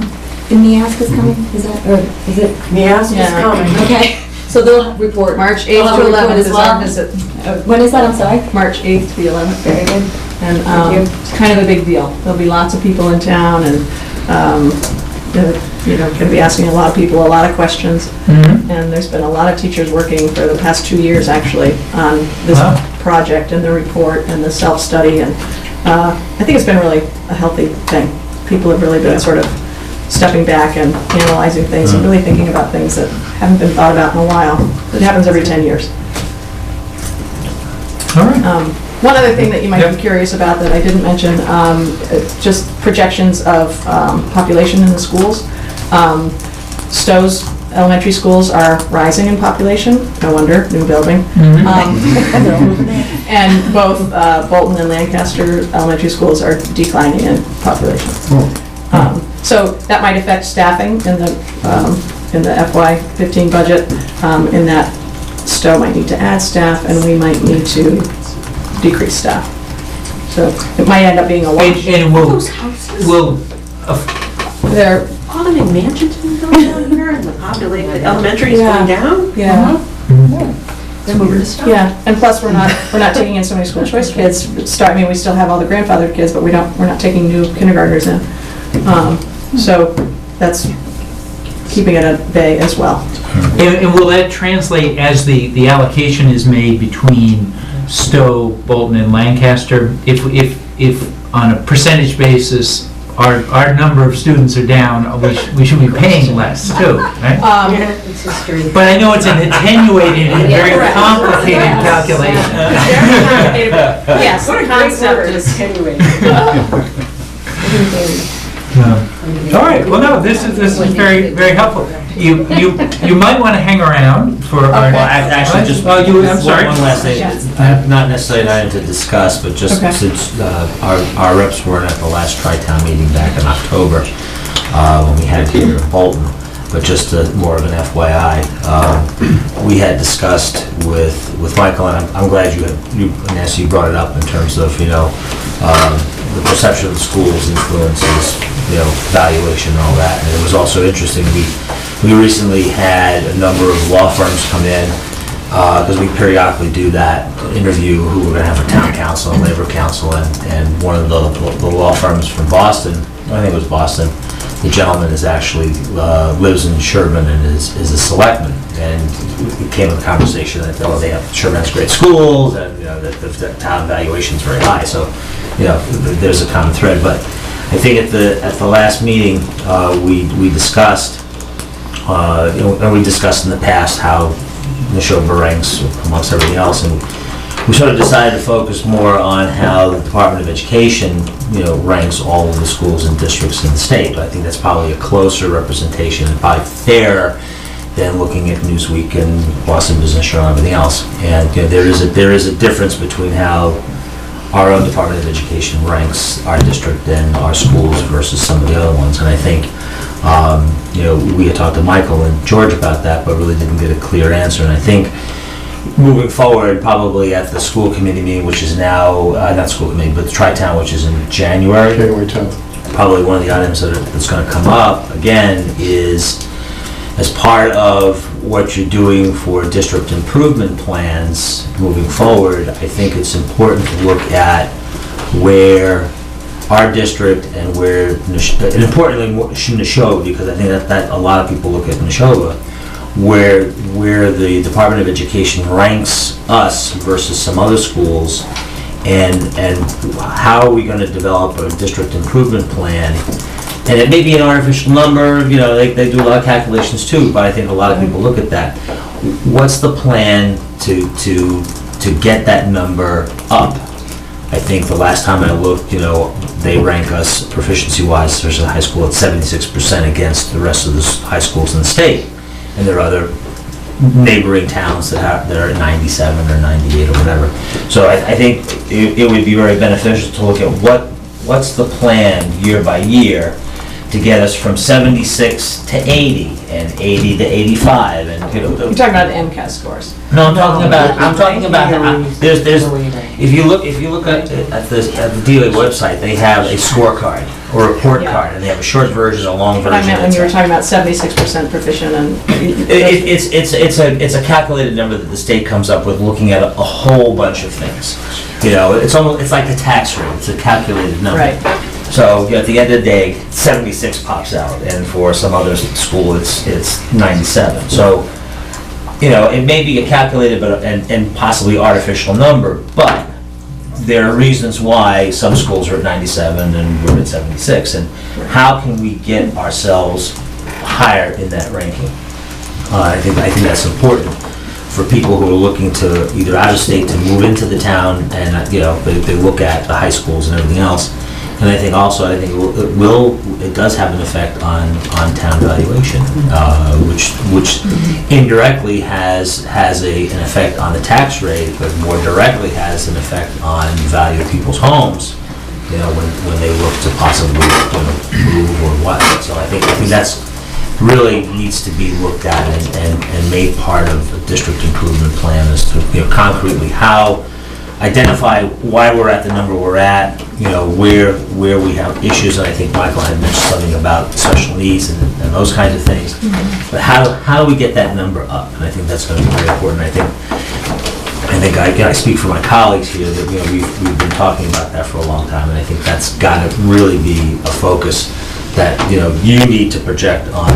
And NEASC is coming, is that, or is it? NEASC is Yeah. coming. Okay, so they'll report. March They'll 8th have to a report 11th as is well? our visit. When is that, I'm sorry? March 8th to the 11th. Very good. And Thank you. it's kind of a big deal. There'll be lots of people in town and, going to be asking a lot of people a lot of questions. Mhm. And there's been a lot of teachers working for the past 2 years, actually, on this Wow. project and the report and the self-study. And I think it's been really a healthy thing. People have really been sort of stepping back and analyzing things and really thinking about things that haven't been thought about in a while. It happens every 10 years. All right. One other thing that you might Yep. be curious about that I didn't mention, just projections of population in the schools. Stowe's Elementary schools are rising in population, no wonder, new building. And both Bolton and Lancaster elementary schools are declining in population. So that might affect staffing in the FY15 budget, in that Stowe might need to add staff and we might need to decrease staff. So it might end up being a wash. And Those houses, They're, All the big mansions going down here and the population, elementary is going down? yeah. they're moving to Stowe. Yeah, and plus we're not taking in so many school choice kids. I mean, we still have all the grandfathered kids, but we're not taking new kindergartners in. So that's keeping it at bay as well. And will that translate as the allocation is made between Stowe, Bolton, and Lancaster? If on a percentage basis, our number of students are down, we should be paying less too, right? It's history. But I know it's an attenuated and very Correct. complicated Yes. calculation. Very complicated, but yes, What a the great concept word, is. attenuated. All right, well, no, this is very, very helpful. You might want to hang around for our... Well, actually, just Oh, I'm sorry. one last thing, not necessarily an item to discuss, but just Okay. since our reps weren't at the last Tri-Town meeting back in October, when we had it here in Bolton, but just more of an FYI, we had discussed with Michael, and I'm glad Nancy, you brought it up in terms of, the perception of the schools influences, valuation and all that. And it was also interesting, we recently had a number of law firms come in, because we periodically do that, interview who we're going to have for town council and labor council, and one of the law firms from Boston, I think it was Boston, the gentleman is actually, lives in Sherman and is a selectman, and it came with a conversation that, they have, Sherman has great schools, and, that the town valuation is very high, so, there's a common thread. But I think at the last meeting, we discussed, and we discussed in the past how Neshoba ranks amongst everything else, and we sort of decided to focus more on how the Department of Education, ranks all of the schools and districts in the state. I think that's probably a closer representation, and probably fairer than looking at Newsweek and Boston Business Journal and everything else. And there is a difference between how our own Department of Education ranks our district and our schools versus some of the other ones. And I think, we had talked to Michael and George about that, but really didn't get a clear answer. And I think moving forward, probably at the school committee meeting, which is now, not school committee, but the Tri-Town, which is in January. January 10th. Probably one of the items that's going to come up, again, is as part of what you're doing for district improvement plans moving forward, I think it's important to look at where our district and where, and importantly, Neshoba, because I think that a lot of people look at Neshoba, where the Department of Education ranks us versus some other schools, and how are we going to develop a district improvement plan. And it may be an artificial number, they do a lot of calculations too, but I think a lot of people look at that. What's the plan to get that number up? I think the last time I looked, they rank us proficiency-wise, especially the high school, at 76% against the rest of the high schools in the state. And there are other neighboring towns that are at 97 or 98 or whatever. So I think it would be very beneficial to look at what's the plan year by year to get us from 76 to 80 and 80 to 85, and You're talking about the MCAS scores. No, I'm talking about there's if you look at the DOE website, they have a scorecard or a report card, and they have a short version, a long But version. I meant when you were talking about 76% proficient and. It's a calculated number that the state comes up with, looking at a whole bunch of things. It's like the tax rate. It's a calculated number. Right. So at the end of the day, 76 pops out, and for some other school, it's 97. So it may be a calculated and possibly artificial number, but there are reasons why some schools are at 97 and we're at 76, and how can we get ourselves higher in that ranking? I think that's important for people who are looking to either out of state to move into the town, and they look at the high schools and everything else, And I think also, it does have an effect on town valuation, which indirectly has an effect on the tax rate, but more directly has an effect on the value of people's homes, when they look to possibly move or what. So I think that's really needs to be looked at and made part of a district improvement plan as to, concretely identify why we're at the number we're at, where we have issues, and I think Michael had mentioned something about special needs and those kinds of things. But how do we get that number up? And I think that's going to be very important. I think I speak for my colleagues here that we've been talking about that for a long time, and I think that's got to really be a focus that you need to project on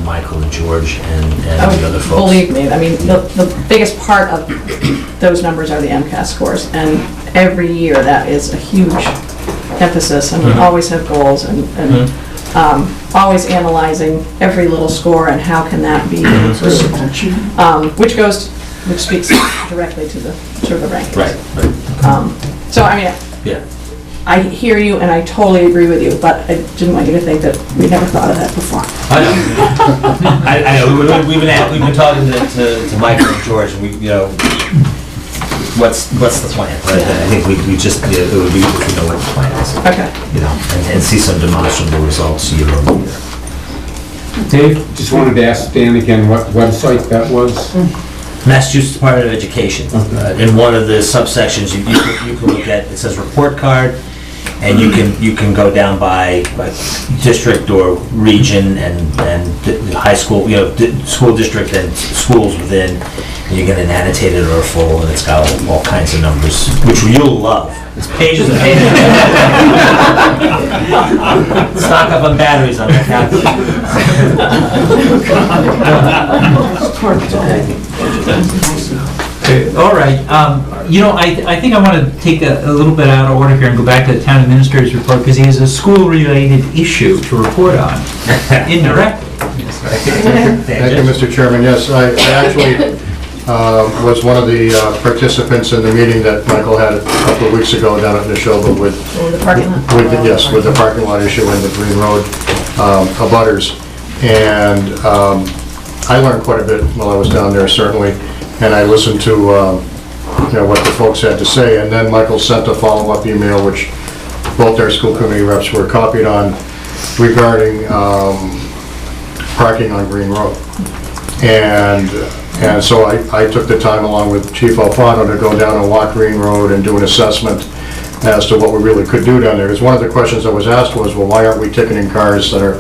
Michael and George and the other folks. Believe me, I mean, the biggest part of those numbers are the MCAS scores, and every year that is a huge emphasis, and we always have goals, and always analyzing every little score and how can that be improved, which speaks directly to the rankings. Right. So I mean, yeah. I hear you and I totally agree with you, but I didn't want you to think that we never thought of that before. I know. We've been talking to Michael and George, and what's the plan? Right? I think we just it would be if we know what the plan is. Okay. And see some demonstrable results year over year. Dave, just wanted to ask Dan again what website that was. Massachusetts Department of Education. In one of the subsections, you can look at, it says report card, and you can go down by district or region and high school, school district and schools within, and you get an annotated or a full, and it's got all kinds of numbers, which you'll love. It's pages and pages. Stock up on batteries on that calculator. All right, I think I want to take a little bit out of order here and go back to the town administrator's report, because he has a school-related issue to report on, indirectly. Thank you, Mr. Chairman. Yes, I actually was one of the participants in the meeting that Michael had a couple of weeks ago down at Neshoba with the parking lot. With the parking lot issue and the Green Road abutters. And I learned quite a bit while I was down there, certainly, and I listened to what the folks had to say. And then Michael sent a follow-up email, which both our school committee reps were copied on, regarding parking on Green Road. And so I took the time, along with Chief Alfano, to go down and walk Green Road and do an assessment as to what we really could do down there. Because one of the questions that was asked was, well, why aren't we ticketing cars that are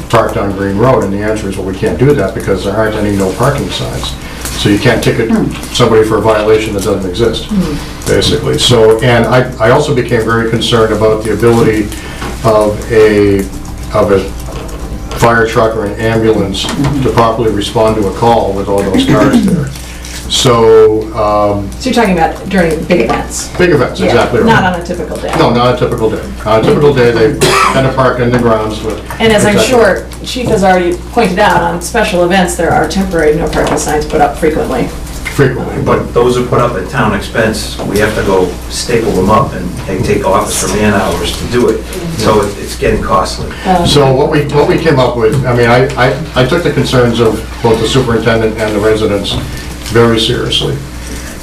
parked on Green Road? And the answer is, well, we can't do that because there aren't any no parking signs. So you can't ticket somebody for a violation that doesn't exist, basically. So, and I also became very concerned about the ability of a fire truck or an ambulance to properly respond to a call with all those cars there. So you're talking about during big events? Big events, yeah, exactly right. Not on a typical day? No, not a typical day. On a typical day, they kind of park in the grounds. And as I'm sure Chief has already pointed out, on special events, there are temporary no parking signs put up frequently. But those are put up at town expense. We have to go staple them up and take officer man hours to do it. So it's getting costly. So what we came up with, I mean, I took the concerns of both the superintendent and the residents very seriously.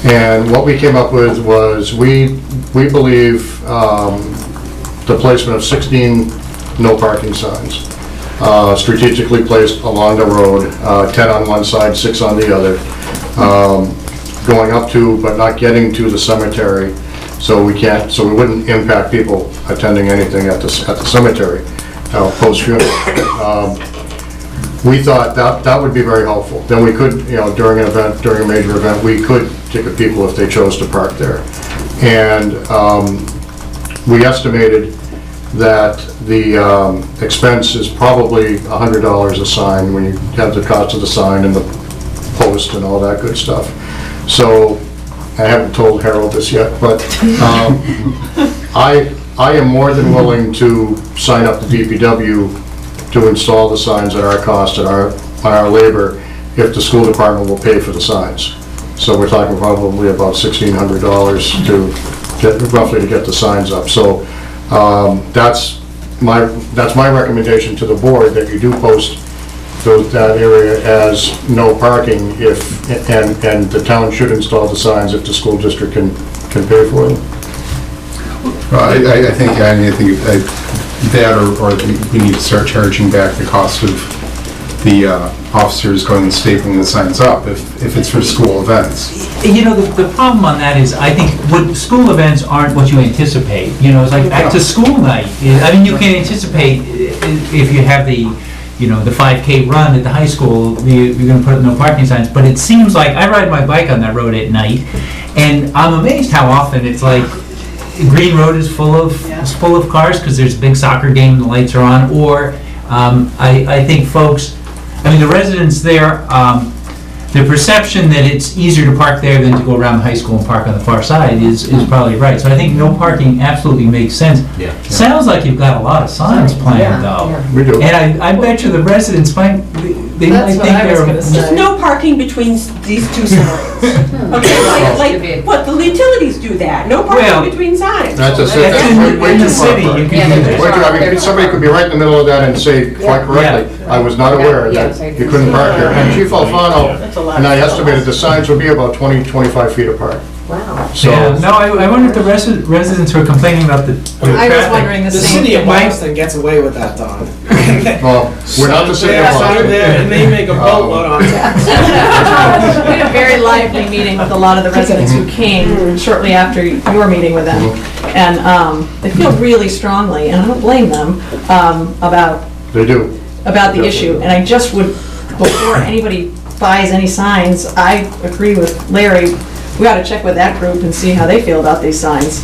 And what we came up with was, we believe the placement of 16 no parking signs, strategically placed along the road, 10 on one side, 6 on the other, going up to but not getting to the cemetery, so we wouldn't impact people attending anything at the cemetery post-funeral. We thought that would be very helpful. Then we could, during a major event, we could ticket people if they chose to park there. And we estimated that the expense is probably $100 a sign when you have the cost of the sign and the post and all that good stuff. So I haven't told Harold this yet, but I am more than willing to sign up the DPW to install the signs at our cost and our labor, if the school department will pay for the signs. So we're talking probably about $1,600 roughly to get the signs up. So That's my recommendation to the board, that you do post that area as no parking and the town should install the signs if the school district can pay for them. Well, I think that or we need to start charging back the cost of the officers going and stapling the signs up if it's for school events. You know, the problem on that is, I think, what school events aren't what you anticipate. You know, it's like back to school night. I mean, you can anticipate if you have the 5K run at the high school, you're gonna put up no parking signs, but it seems like, I ride my bike on that road at night, and I'm amazed how often it's like, Green Road is full of cars, because there's a big soccer game and the lights are on, or, I think folks, the residents there, the perception that it's easier to park there than to go around the high school and park on the far side is probably right. So I think no parking absolutely makes sense. Yeah. Sounds like you've got a lot of signs planned though. We do. And I bet you the residents might think they're... There's no parking between these two signs. Okay, like, what, the utilities do that, no Well, parking between signs. That's in way the too far city, apart. you can do that. Somebody could be right in the middle of that and say quite correctly, I was not aware that you couldn't park there. And Chief Alfano, and I estimated the signs would be about 20, 25 feet apart. Wow. So, Yeah, no, I wonder if the residents who are complaining about the I was traffic. wondering the The same city of thing. Boston gets away with that, Don. well, we're not the city of Yeah, sign Boston. there, and they make a boatload on it. We had a very lively meeting with a lot of the residents who came shortly after your meeting with them. And they feel really strongly, and I don't blame them, about They do. the issue. And I just would, before anybody buys any signs, I agree with Larry, we ought to check with that group and see how they feel about these signs.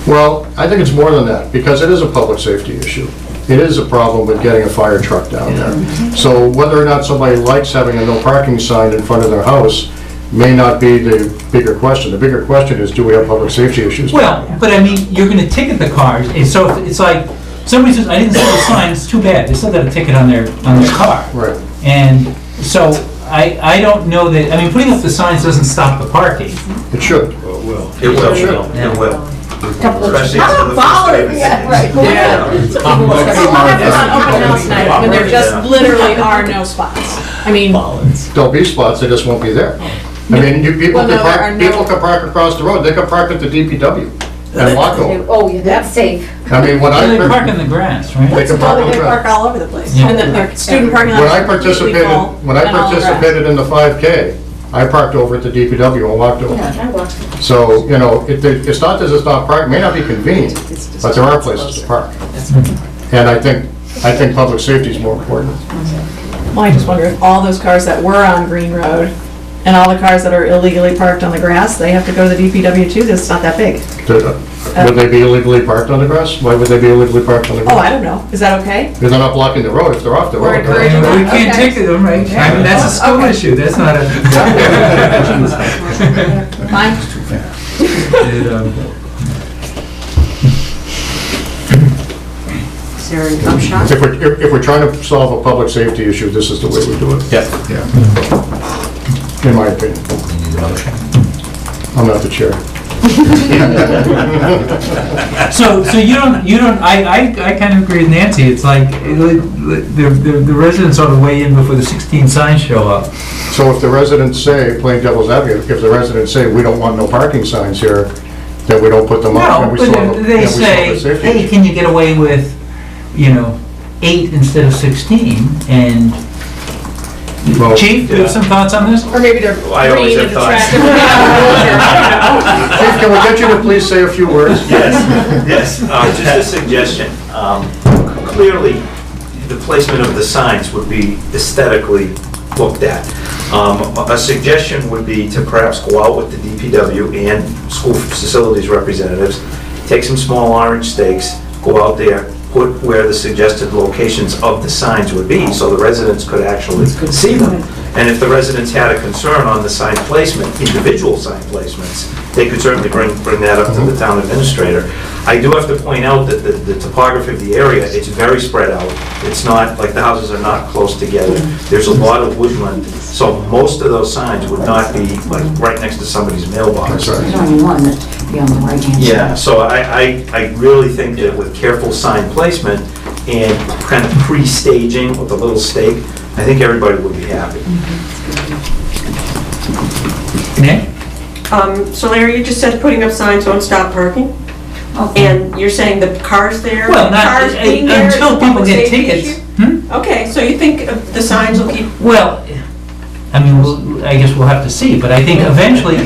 Well, I think it's more than that, because it is a public safety issue. It is a problem with getting a fire truck down there. So whether or not somebody likes having a no parking sign in front of their house may not be the bigger question. The bigger question is, do we have public safety issues? Well, but I mean, you're gonna ticket the cars, and so it's like, somebody says, I didn't see the sign, it's too bad, they still got a ticket on their car. Right. And so, I don't know that, putting up the signs doesn't stop the parking. It should. It will. It will. Especially How for the about first following? Yeah, right. Yeah. We'll have this on open house night, when there just literally are no spots. There'll be spots, they just won't be there. People Well, no, can there are park, no- people can park across the road, they can park at the DPW and walk over. Oh, yeah, that's safe. When They I, park in the grass, right? they can park on the They ground. park all over the place. Yeah. And then their student parking When lots I are completely participated, full. when I and all grass. participated in the 5K, I parked over at the DPW and walked over. Yeah, I watched it. So, it's not that it's not park, may not be convenient, but there are places to park. And I think public safety is more important. Well, I just wonder if all those cars that were on Green Road and all the cars that are illegally parked on the grass, they have to go to the DPW too, because it's not that big. Would they be illegally parked on the grass? Why would they be illegally parked on the Oh, grass? I don't know. Is that okay? Because they're not blocking the road if they're off the We're road. encouraging We them. can't Okay. ticket them, right? That's a school Okay. issue, that's not a... Fine. Is there an upshot? If we're trying to solve a public safety issue, this is the way we do it, in my opinion. I'm not the chair. So you don't, I kind of agree with Nancy, it's like, the residents ought to weigh in before the 16 signs show up. So if the residents say, playing devil's advocate, if the residents say, we don't want no parking signs here, then we don't put them up. No, and we but solve if it- they and we solve say, the safety hey, issue. can you get away with, 8 instead of 16, and... Well, Chief, do you have some thoughts on this? Or maybe they're I always green have and thoughts. attractive. Chief, can we get you to please say a few words? Yes, just a suggestion. Clearly, the placement of the signs would be aesthetically looked at. A suggestion would be to perhaps go out with the DPW and school facilities representatives, take some small orange stakes, go out there, put where the suggested locations of the signs would be, so the residents could actually see them. And if the residents had a concern on the sign placement, individual sign placements, they could certainly bring that up to the town administrator. I do have to point out that the topography of the area, it's very spread out. It's not, like the houses are not close together. There's a lot of woodland, so most of those signs would not be like right next to somebody's mailbox. There's only one that'd be on the right-hand side. Yeah, so I really think that with careful sign placement and kind of pre-staging with a little stake, I think everybody would be happy. Nick? So Larry, you just said putting up signs won't stop parking? Okay. And you're saying the cars there? Well, not, cars being there is a until people public get safety tickets. issue? Okay, so you think the signs will keep... Well, I mean, I guess we'll have to see, but I think eventually,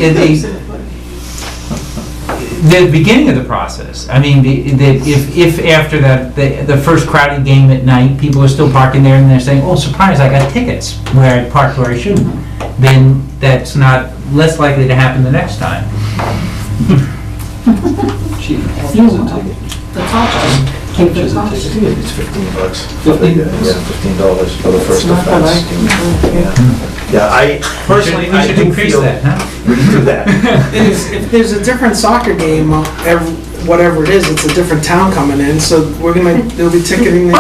the beginning of the process, I mean, if after the first crowded game at night, people are still parking there and they're saying, oh, surprise, I got tickets where I parked where I shouldn't, then that's not less likely to happen the next time. The cost, pay for the cost. It's $15. $15 for the first offense. Yeah, I personally, We should increase that, huh? We can do that. If there's a different soccer game, whatever it is, it's a different town coming in, so they'll be ticketing there.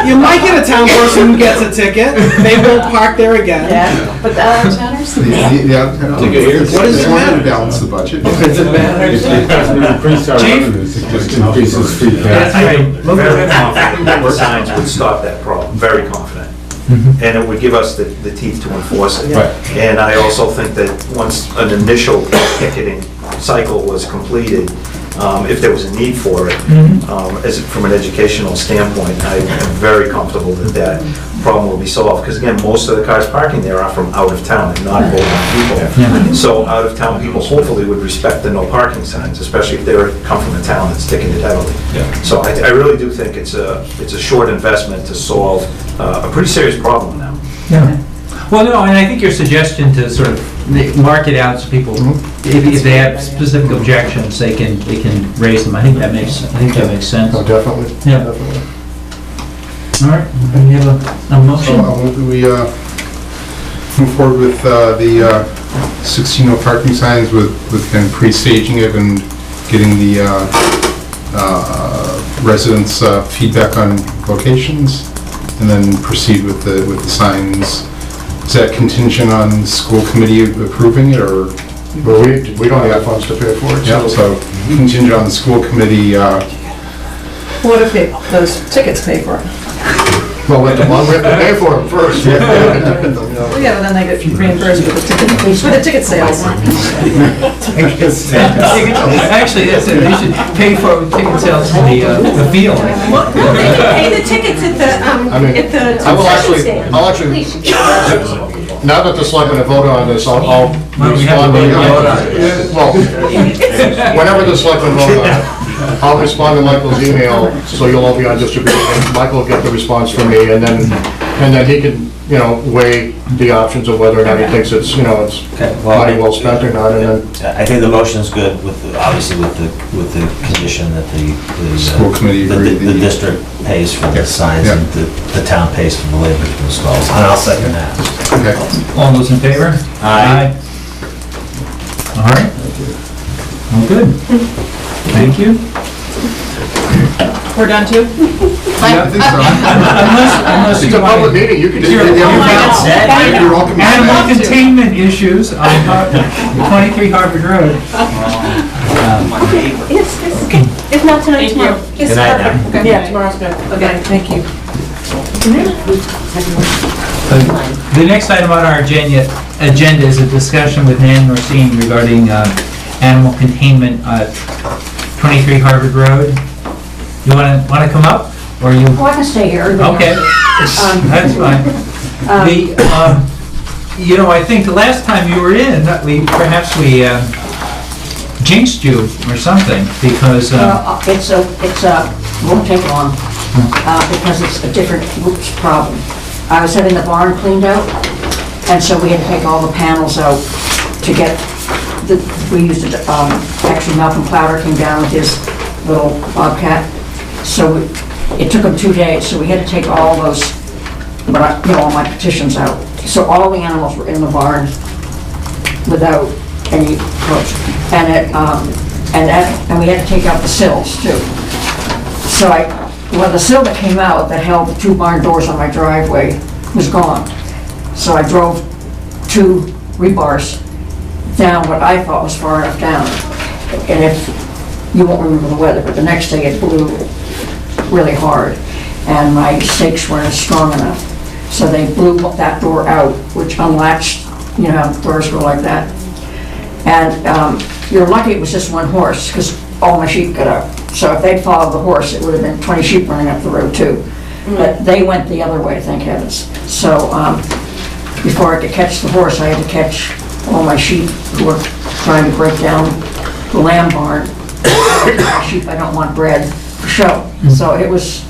You might get a town person who gets a ticket, they won't park there again. Yeah, but the out-of-towners? The out-of-towners. What does it matter? Balance the budget. Does it matter? It doesn't increase our revenues, it just increases free cash. I'm very confident that the signs would stop that problem, very confident. And it would give us the teeth to enforce it. Right. And I also think that once an initial ticketing cycle was completed, if there was a need for it, from an educational standpoint, I am very comfortable that problem will be solved. Because again, most of the cars parking there are from out of town and not Bolton people. So out of town people hopefully would respect the no parking signs, especially if they come from a town that's ticketed heavily. So I really do think it's a short investment to solve a pretty serious problem now. Yeah. Well, no, and I think your suggestion to sort of mark it out so people, if they have specific objections, they can raise them. I think that makes sense. Oh, definitely. Yeah. Definitely. All right, we have a motion. So we move forward with the 16 no parking signs with kind of pre-staging it and getting the residents' feedback on locations, and then proceed with the signs. Is that contingent on the school committee approving it, or? Well, we don't have funds to pay for it. Yeah, so contingent on the school committee. What if those tickets pay for it? Well, we have to pay for them first. Well, yeah, but then they get reimbursed with the ticket sales. Actually, that's it. They should pay for ticket sales for the field. Well, no, they can pay the tickets at the I'll actually, now that the selectmen have voted on this, I'll We have to respond vote on well, whenever the selectmen vote on it, I'll respond to Michael's email, so you'll all be on distribution. Michael will get the response from me, and then he can, weigh the options of whether or not he thinks it's, it's money well spent or not, and then. I think the motion is good obviously with the condition that the School committee agreed. the district pays for the signs and the town pays for the labor to install. And I'll second that. Okay. All those in favor? Aye. All right. All good. Thank you. We're done too? I think so. Unless It's you a want public to... meeting, you can do You're it. welcome. Animal containment issues on 23 Harvard Road. If not tonight, tomorrow. Good night now. Yeah, tomorrow's good. Okay, thank you. The next item on our agenda is a discussion with Nan Norsine regarding animal containment at 23 Harvard Road. You want to come up, or you? Oh, I can stay here. Okay, that's fine. I think the last time you were in, perhaps we jinxed you or something, because... won't take long, because it's a different group's problem. I was having the barn cleaned out, and so we had to take all the panels out to get, we used a actually Malcolm Plowder came down with his little bobcat. So it took him 2 days, so we had to take all those, all my petitions out. So all the animals were in the barn without any hooks. And we had to take out the sills too. So the sill that came out that held the 2 barn doors on my driveway was gone. So I drove 2 rebars down what I thought was far enough down. And you won't remember the weather, but the next day it blew really hard and my stakes weren't strong enough. So they blew that door out, which unlatched, how doors go like that. And you're lucky it was just 1 horse, because all my sheep got out. So if they'd followed the horse, it would have been 20 sheep running up the road too. But they went the other way, thank heavens. So before I could catch the horse, I had to catch all my sheep who were trying to break down the lamb barn. My sheep, I don't want bred for show. So it was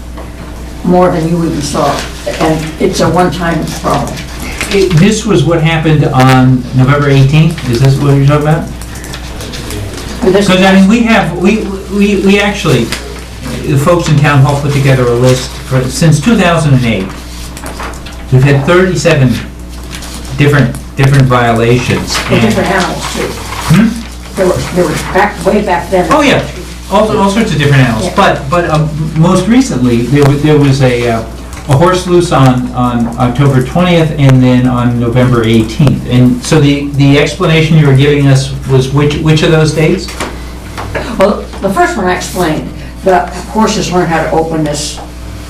more than you even saw. And it's a one-time problem. This was what happened on November 18th? Is this what you're talking about? Because, we actually, the folks in Town Hall put together a list since 2008. We've had 37 different violations. For different animals too. There were way back then. Oh, yeah, all sorts of different animals. Yeah. But most recently, there was a horse loose on October 20th and then on November 18th. And so the explanation you were giving us was which of those dates? Well, the first one I explained, the horses learn how to open this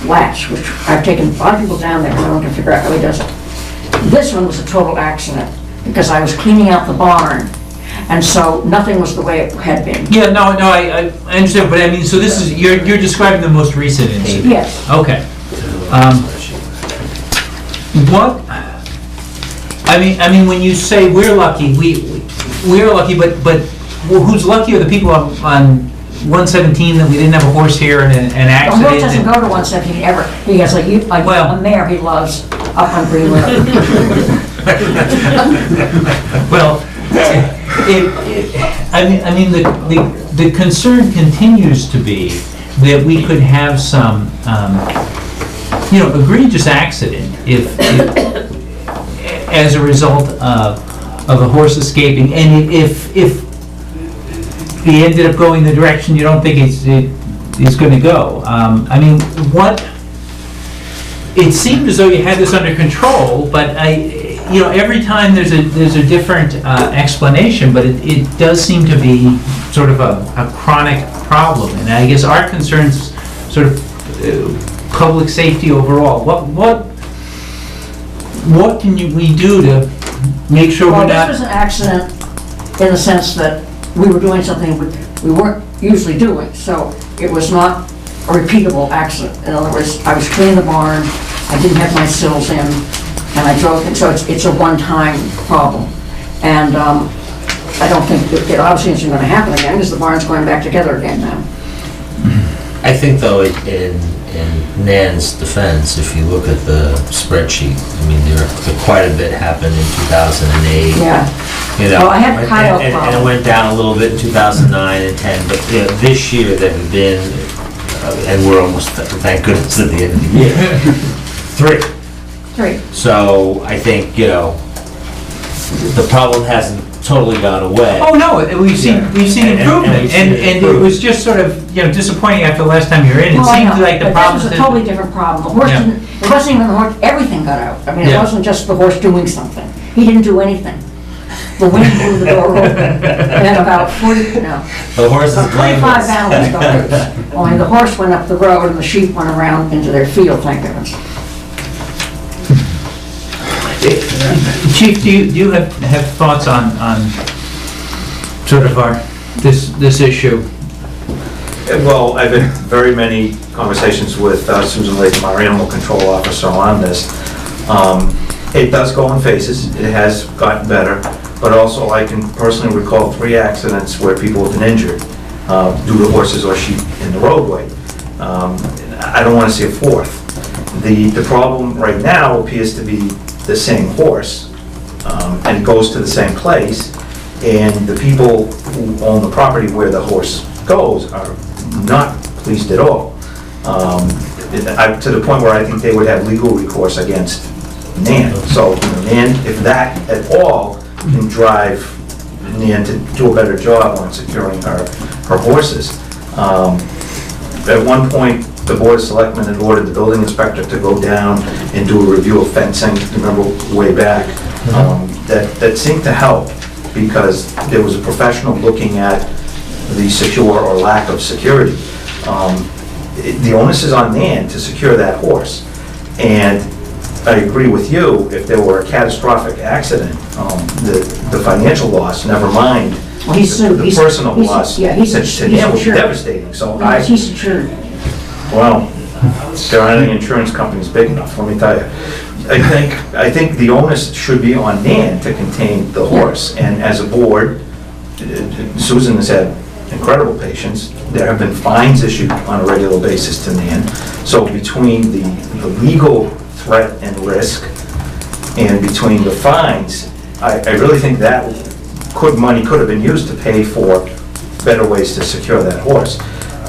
latch, which I've taken a lot of people down there, and no one can figure out how he does it. This one was a total accident, because I was cleaning out the barn, and so nothing was the way it had been. Yeah, no, I understand, but I mean, so this is, you're describing the most recent incident? Yes. Okay. What, I mean, when you say we're lucky, we're lucky, but who's lucky are the people on 117 that we didn't have a horse here and an accident? The horse doesn't go to 117 ever. He has a mare he loves up on Green Road. Well, I mean, the concern continues to be that we could have some, egregious accident if as a result of a horse escaping, and if he ended up going the direction you don't think he's going to go. I mean, it seemed as though you had this under control, but every time there's a different explanation, but it does seem to be sort of a chronic problem, and I guess our concerns sort of public safety overall. What can we do to make sure we're not... This was an accident in the sense that we were doing something we weren't usually doing, so it was not a repeatable accident. In other words, I was cleaning the barn, I didn't have my sills in, and I drove it, so it's a one-time problem. And I don't think it obviously isn't going to happen again, because the barn's going back together again now. I think, though, in Nan's defense, if you look at the spreadsheet, I mean, there quite a bit happened in 2008. Yeah. Well, I had coyote and it went down a little bit in 2009 and 10, but this year there have been, and we're almost, thank goodness, at the end of the year, 3. So I think, the problem hasn't totally gone away. Oh, no, we've seen improvement, and it was just sort of, disappointing after the last time you were in. It seemed like the problem... This was a totally different problem. The horse didn't, it wasn't even the horse, everything got out. I mean, it wasn't just the horse doing something. He didn't do anything. The wind blew the door open, and about 45 animals got loose. Only the horse went up the road and the sheep went around into their field, thank goodness. Chief, do you have thoughts on sort of this issue? Well, I've had very many conversations with Susan Latham, our animal control officer, on this. It does go in phases. It has gotten better. But also, I can personally recall 3 accidents where people have been injured due to horses or sheep in the roadway. I don't want to see a 4th. The problem right now appears to be the same horse, and goes to the same place. And the people who own the property where the horse goes are not pleased at all. To the point where I think they would have legal recourse against Nan. So, Nan, if that at all can drive Nan to do a better job on securing her horses. At one point, the Board of Selectmen had ordered the building inspector to go down and do a review of fencing, remember way back. That seemed to help because there was a professional looking at the secure or lack of security. The onus is on Nan to secure that horse. And I agree with you, if there were a catastrophic accident, the financial loss, never mind the personal loss, Yeah, he's to Nan would be insured. devastating. So He's insured. well, there aren't any insurance companies big enough, let me tell you. I think the onus should be on Nan to contain the horse. And as a board, Susan has had incredible patience. There have been fines issued on a regular basis to Nan. So between the legal threat and risk and between the fines, I really think that money could have been used to pay for better ways to secure that horse.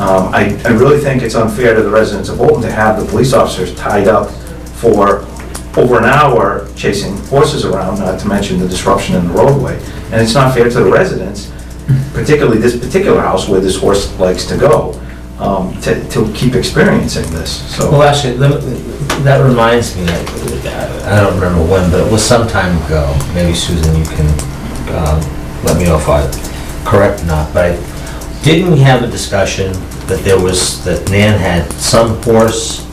I really think it's unfair to the residents of Bolton to have the police officers tied up for over an hour chasing horses around, not to mention the disruption in the roadway. And it's not fair to the residents, particularly this particular house where this horse likes to go, to keep experiencing this, so. Well, actually, that reminds me, I don't remember when, but it was some time ago. Maybe Susan, you can let me know if I'm correct or not, but didn't we have a discussion that that Nan had some horse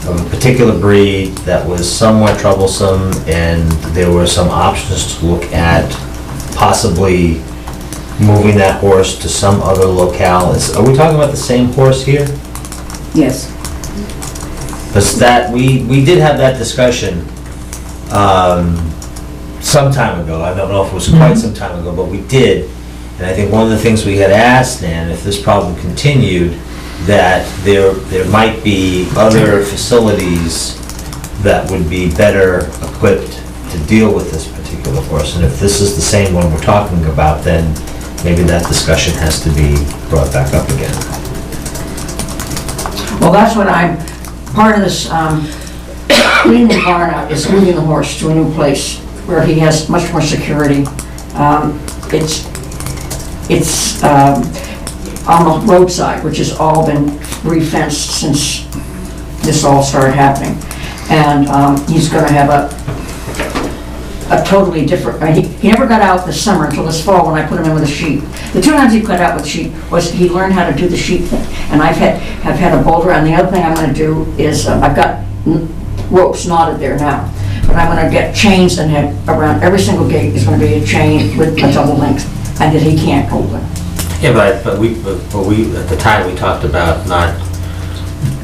of a particular breed that was somewhat troublesome, and there were some options to look at possibly moving that horse to some other locale? Are we talking about the same horse here? Yes. Because we did have that discussion some time ago. I don't know if it was quite some time ago, but we did. And I think one of the things we had asked, Nan, if this problem continued, that there might be other facilities that would be better equipped to deal with this particular horse. And if this is the same one we're talking about, then maybe that discussion has to be brought back up again. Well, that's what part of this cleaning the barn out is moving the horse to a new place where he has much more security. It's on the roadside, which has all been re-fenced since this all started happening. And he's gonna have a totally different, he never got out this summer until this fall when I put him in with a sheep. The 2 times he got out with sheep was he learned how to do the sheep thing. And have had a boulder, and the other thing I'm gonna do is, I've got ropes knotted there now. But I'm gonna get chains and have around every single gate is gonna be a chain with a double length, and that he can't go with. Yeah, but we at the time we talked about not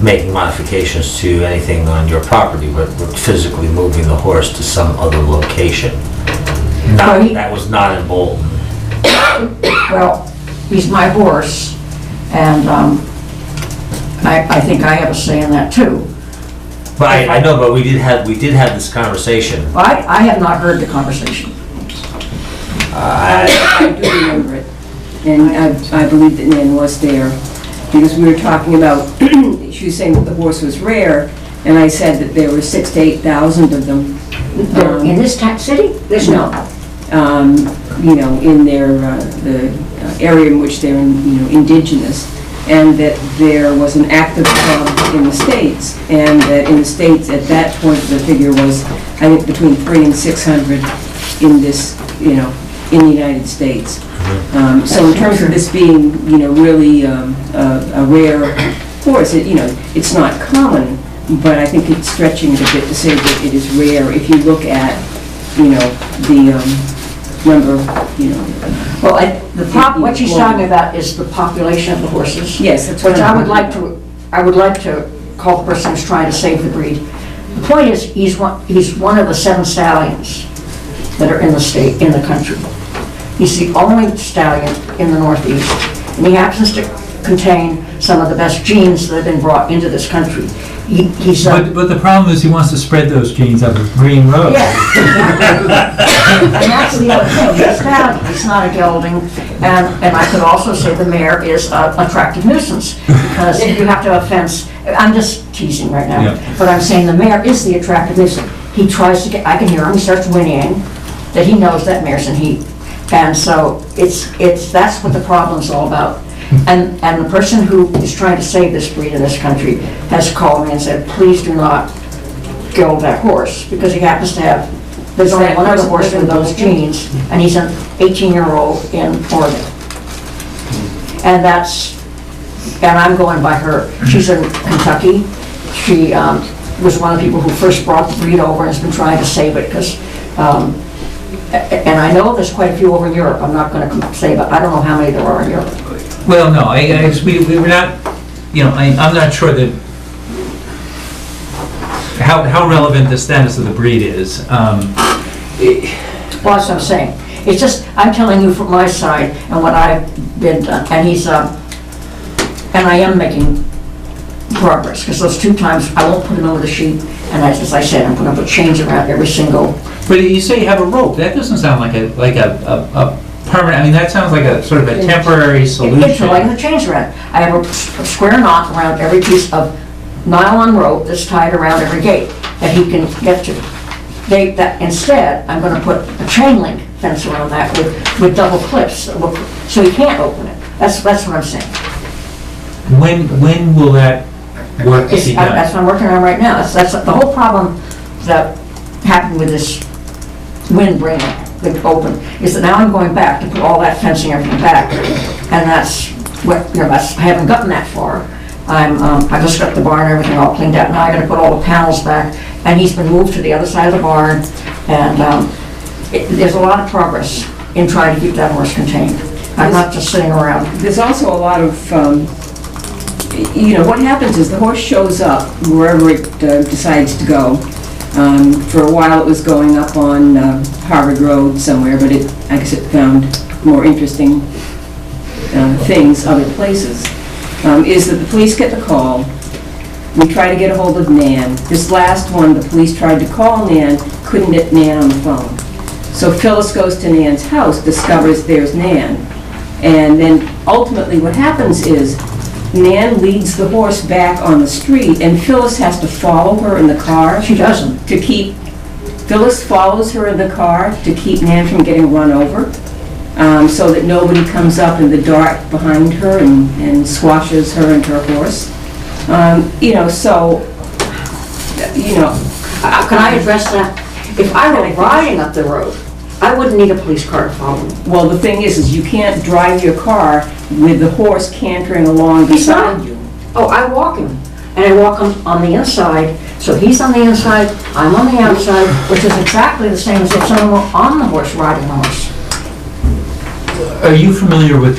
making modifications to anything on your property, but we're physically moving the horse to some other location. That was not in Bolton. Well, he's my horse, and I think I have a say in that too. But I know, but we did have this conversation. I have not heard the conversation. I do remember it, and I believe that Nan was there, because we were talking about, she was saying that the horse was rare, and I said that there were 6,000 to 8,000 of them. In this city? There's no. In their, the area in which they're, indigenous, and that there was an active club in the States, and that in the States, at that point, the figure was, I think, between 300 and 600 in this, in the United States. So in terms of this being, really a rare horse, it's not common, but I think it's stretching it a bit to say that it is rare if you look at, the number, Well, what she's talking about is the population of the horses. Yes, that's Which what I would like to call the person who's trying to save the breed. The point is, he's one of the 7 stallions that are in the state, in the country. He's the only stallion in the Northeast, and he happens to contain some of the best genes that have been brought into this country. He's, But the problem is he wants to spread those genes up Green Road. yeah, and that's the other thing, he's not a gelding, and I could also say the mayor is an attractive nuisance, because you have to have a fence, I'm just teasing right now, Yeah. but I'm saying the mayor is the attractive nuisance. He tries to get, I can hear him, he starts whinnying, that he knows that mayor's in heat, and so that's what the problem's all about. And the person who is trying to save this breed in this country has called me and said, please do not gild that horse, because he happens to have, there's only one other horse with those genes, and he's an 18-year-old in Oregon. And I'm going by her. She's in Kentucky. She was one of the people who first brought the breed over and has been trying to save it, because, and I know there's quite a few over in Europe. I'm not going to say, but I don't know how many there are in Europe. Well, no, we were not, I'm not sure that, how relevant the status of the breed is. Well, that's what I'm saying. It's just, I'm telling you from my side and what I've been done, and and I am making progress, because those 2 times, I won't put him over the sheep, and as I said, I'm going to put chains around every single. But you say you have a rope, that doesn't sound like a permanent, I mean, that sounds like a sort of a temporary solution. It's like the chains around. I have a square knot around every piece of nylon rope that's tied around every gate that he can get to. Instead, I'm going to put a chain link fence around that with double clips, so he can't open it. That's what I'm saying. When will that work to be done? That's what I'm working on right now. That's the whole problem that happened with this windbreaker. Open, is that now I'm going back to put all that fencing everything back, and that's what, I haven't gotten that far. I just got the barn and everything all cleaned out, now I gotta put all the panels back, and he's been moved to the other side of the barn, and there's a lot of progress in trying to keep that horse contained. I'm not just sitting around. There's also a lot of, what happens is the horse shows up wherever it decides to go. For a while it was going up on Harvard Road somewhere, but I guess it found more interesting things other places. Is that the police get the call, we try to get a hold of Nan. This last one, the police tried to call Nan, couldn't get Nan on the phone. So Phyllis goes to Nan's house, discovers there's Nan, and then ultimately what happens is Nan leads the horse back on the street, and Phyllis has to follow her in the car. She doesn't. Phyllis follows her in the car to keep Nan from getting run over, so that nobody comes up in the dark behind her and squashes her and her horse. Can I address that? If I were riding up the road, I wouldn't need a police car to follow me. Well, the thing is you can't drive your car with the horse cantering along beside you. Oh, I walk him, and I walk him on the inside, so he's on the inside, I'm on the outside, which is exactly the same as if someone were on the horse riding the horse. Are you familiar with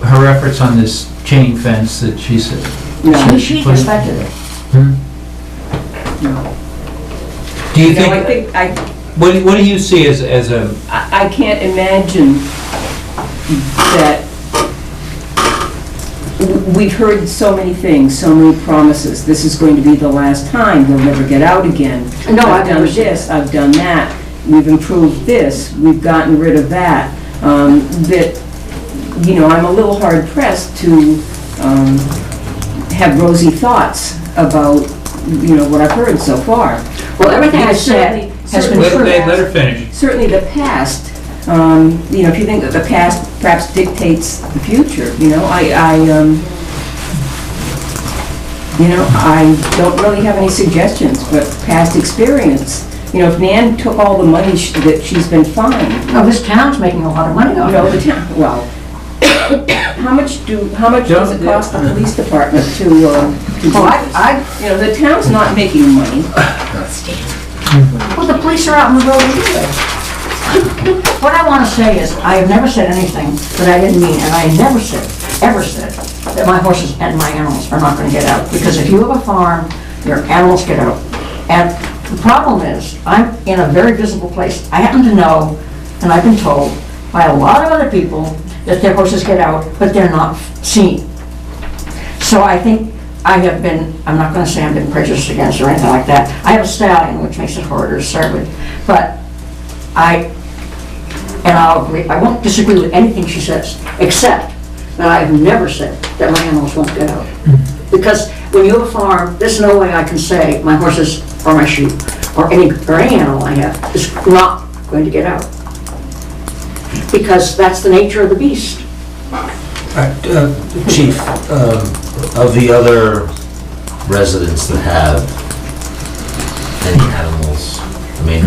her efforts on this chain fence that she said? No. She inspected it. Do you I think, think what do you see as a, I can't imagine that we've heard so many things, so many promises. This is going to be the last time, he'll never get out again. No, I've done this, I've done that, we've improved this, we've gotten rid of that. I'm a little hard pressed to have rosy thoughts about, what I've heard so far. Well, everything I said has been true. let her finish. Certainly the past, if you think that the past perhaps dictates the future, I don't really have any suggestions, but past experience. If Nan took all the money that she's been fined. Oh, this town's making a lot of money off The town, well, how much does it cost the police department to do this? The town's not making money. Well, the police are out on the road anyway. What I want to say is, I have never said anything that I didn't mean, and I never ever said, that my horses and my animals are not going to get out. Because if you have a farm, your animals get out. And the problem is, I'm in a very visible place. I happen to know, and I've been told by a lot of other people, that their horses get out, but they're not seen. So I think I have been, I'm not gonna say I've been prejudiced against or anything like that. I have a stallion, which makes it harder to start with, but I'll agree, I won't disagree with anything she says, except that I've never said that my animals won't get out. Because when you have a farm, there's no way I can say my horses or my sheep or any animal I have is not going to get out. Because that's the nature of the beast. Chief, of the other residents that have any animals, I mean,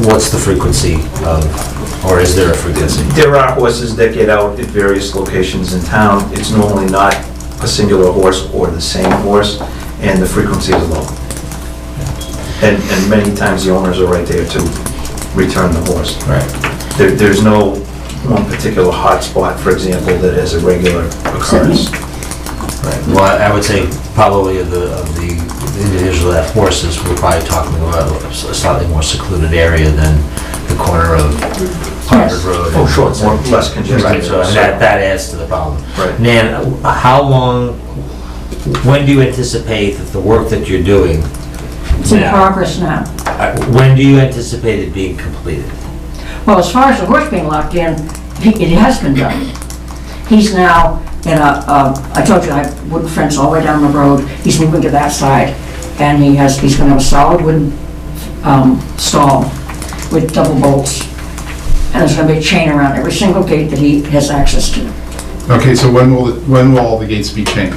what's the frequency of, or is there a frequency? There are horses that get out at various locations in town. It's normally not a singular horse or the same horse, and the frequency is low. And many times the owners are right there to return the horse. Right. There's no one particular hot spot, for example, that is a regular occurrence. Right. Well, I would say probably of the individuals that have horses, we're probably talking about a slightly more secluded area than the corner of Harvard Road. Oh, sure, more, less congested. Right, so that adds to the problem. Right. Nan, how long, when do you anticipate that the work that you're doing It's in now, progress now. when do you anticipate it being completed? Well, as far as the horse being locked in, it has been done. He's now in I told you I have wooden fence all the way down the road. He's moving to that side, and he's gonna have a solid wooden stall with double bolts. And there's gonna be a chain around every single gate that he has access to. Okay, so when will all the gates be chained?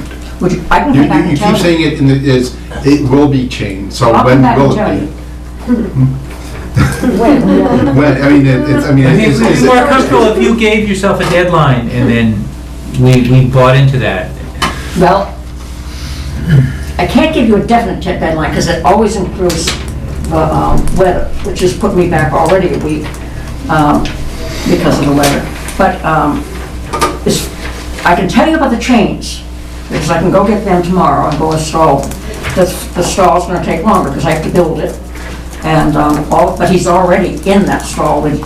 I can come back You and tell keep you. saying it will be chained, so I'll when come back and will tell it you. be? When? When, I mean, It'd be more comfortable if you gave yourself a deadline and then we bought into that. Well, I can't give you a definite deadline because it always includes the weather, which has put me back already a week because of the weather. But I can tell you about the chains because I can go get them tomorrow and go install them. The stall's going to take longer because I have to build it. And but he's already in that stall with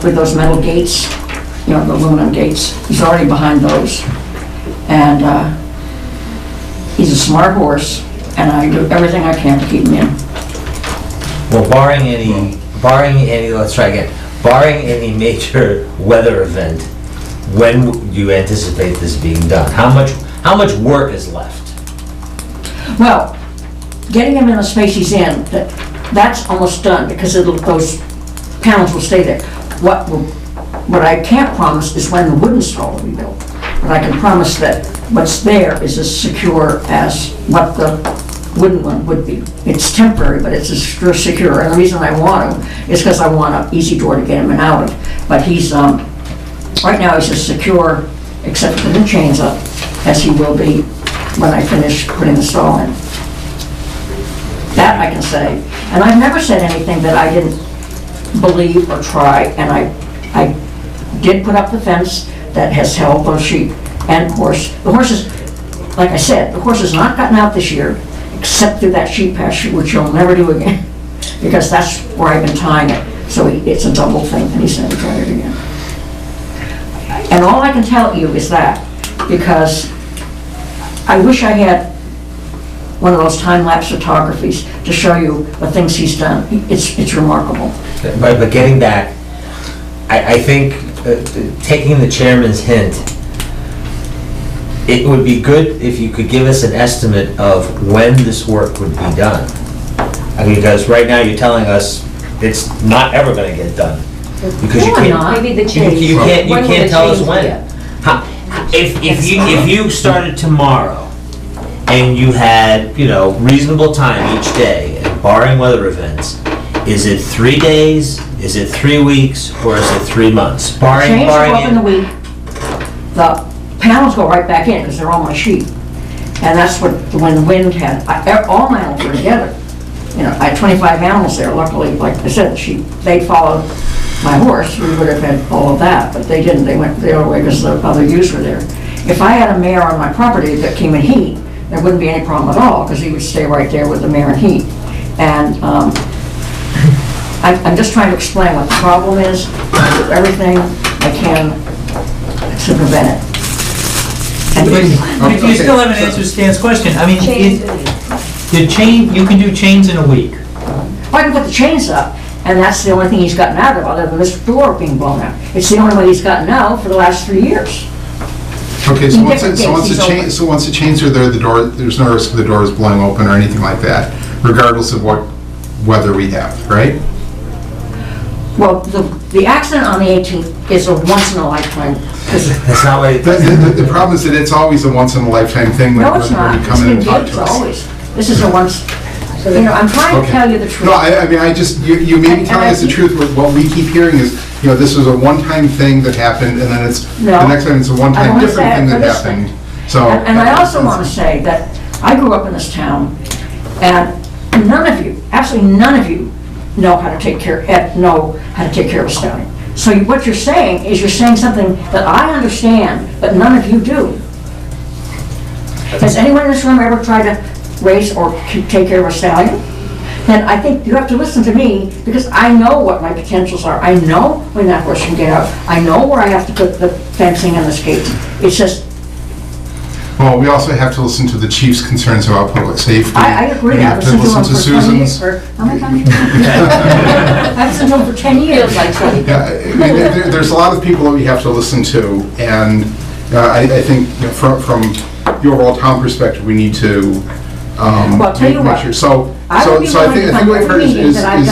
those metal gates, you know, the aluminum gates. He's already behind those. And he's a smart horse, and I do everything I can to keep him in. Well, barring any, let's try again, barring any major weather event, when do you anticipate this being done? How much work is left? Well, getting him in the space he's in, that's almost done because those panels will stay there. What I can't promise is when the wooden stall will be built. But I can promise that what's there is as secure as what the wooden one would be. It's temporary, but it's as secure. And the reason I want him is because I want an easy door to get him in and out of. But he's, right now he's as secure, except for the chains up, as he will be when I finish putting the stall in. That I can say. And I've never said anything that I didn't believe or try. And I did put up the fence that has held both sheep and horse. The horses, like I said, the horse has not gotten out this year, except through that sheep pasture, which he'll never do again, because that's where I've been tying it. So it's a double thing, and he's never tried it again. And all I can tell you is that, because I wish I had one of those time-lapse photographies to show you the things he's done. It's remarkable. But getting back, I think taking the chairman's hint, it would be good if you could give us an estimate of when this work would be done. I mean, because right now you're telling us it's not ever going to get done. Because you can't. Maybe the chains. You can't tell us when. Yeah. If you started tomorrow and you had, reasonable time each day, and barring weather events, is it 3 days, is it 3 weeks, or is it 3 months? Chains go up in the week. The panels go right back in because they're all my sheep. And that's what, when the wind had, all my animals were together. I had 25 animals there. Luckily, like I said, the sheep, they followed my horse. We would have had all of that, but they didn't. They went the other way because the other ewes were there. If I had a mare on my property that came in heat, there wouldn't be any problem at all because he would stay right there with the mare in heat. And I'm just trying to explain what the problem is. I do everything I can to prevent it. But you still haven't answered Stan's question. I mean, you can do chains in a week. I can put the chains up, and that's the only thing he's gotten out of, other than this door being blown out. It's the only one he's gotten out for the last 3 years. Okay, so In once, different so once days the he's chain, open. so once the chains are there, the door, there's no risk of the doors blowing open or anything like that, regardless of what weather we have, right? Well, the accident on the 18th is a once-in-a-lifetime. That's not what, The problem is that it's always a once-in-a-lifetime thing when No, it's when not. you come in and It's talk been to us. always. This is a once, I'm trying to Okay. tell you the truth. No, I mean, I just, you may be And telling I us the think- truth, but what we keep hearing is, this is a one-time thing that happened, and then it's, the No. next time it's a I one-time wanna different say thing it that for this happened. thing. So. And I also want to say that I grew up in this town, and none of you, absolutely none of you, know how to take care of a stone. So what you're saying is you're saying something that I understand, but none of you do. Has anyone in this room ever tried to raise or take care of a stallion? Then I think you have to listen to me, because I know what my potentials are. I know when that horse can get out. I know where I have to put the fencing and the skates. It's just, Well, we also have to listen to the chief's concerns about public safety. I agree. We I've have to listened to him listen for to 20 years. Susan's. How many times? I've listened to him for 10 years, like, Yeah, I mean, there's a lot of people that we have to listen to, and I think from the overall town perspective, we need to Well, tell you make what, sure. So I would be I willing think to what come I've every heard meeting that I've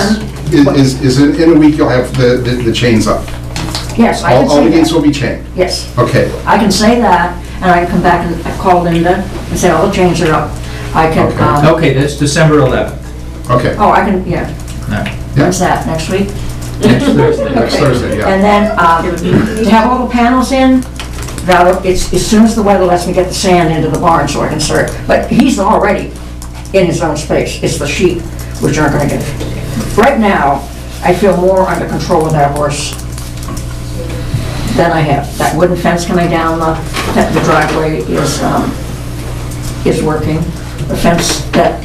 done. is in a week you'll have the chains up. Yes, I can All the say gates that. will be chained. Yes, Okay. I can say that, and I can come back and call Linda and say, all the chains are up. I can, Okay. Okay, that's December 11th. Okay. oh, I can, yeah. No, When's that, next week? Next Thursday. Next Okay. Thursday, yeah. And then, to have all the panels in, it's as soon as the weather lets me get the sand into the barn so I can start. But he's already in his own space. It's the sheep which aren't gonna get it. Right now, I feel more under control of that horse than I have. That wooden fence coming down the driveway is working. The fence that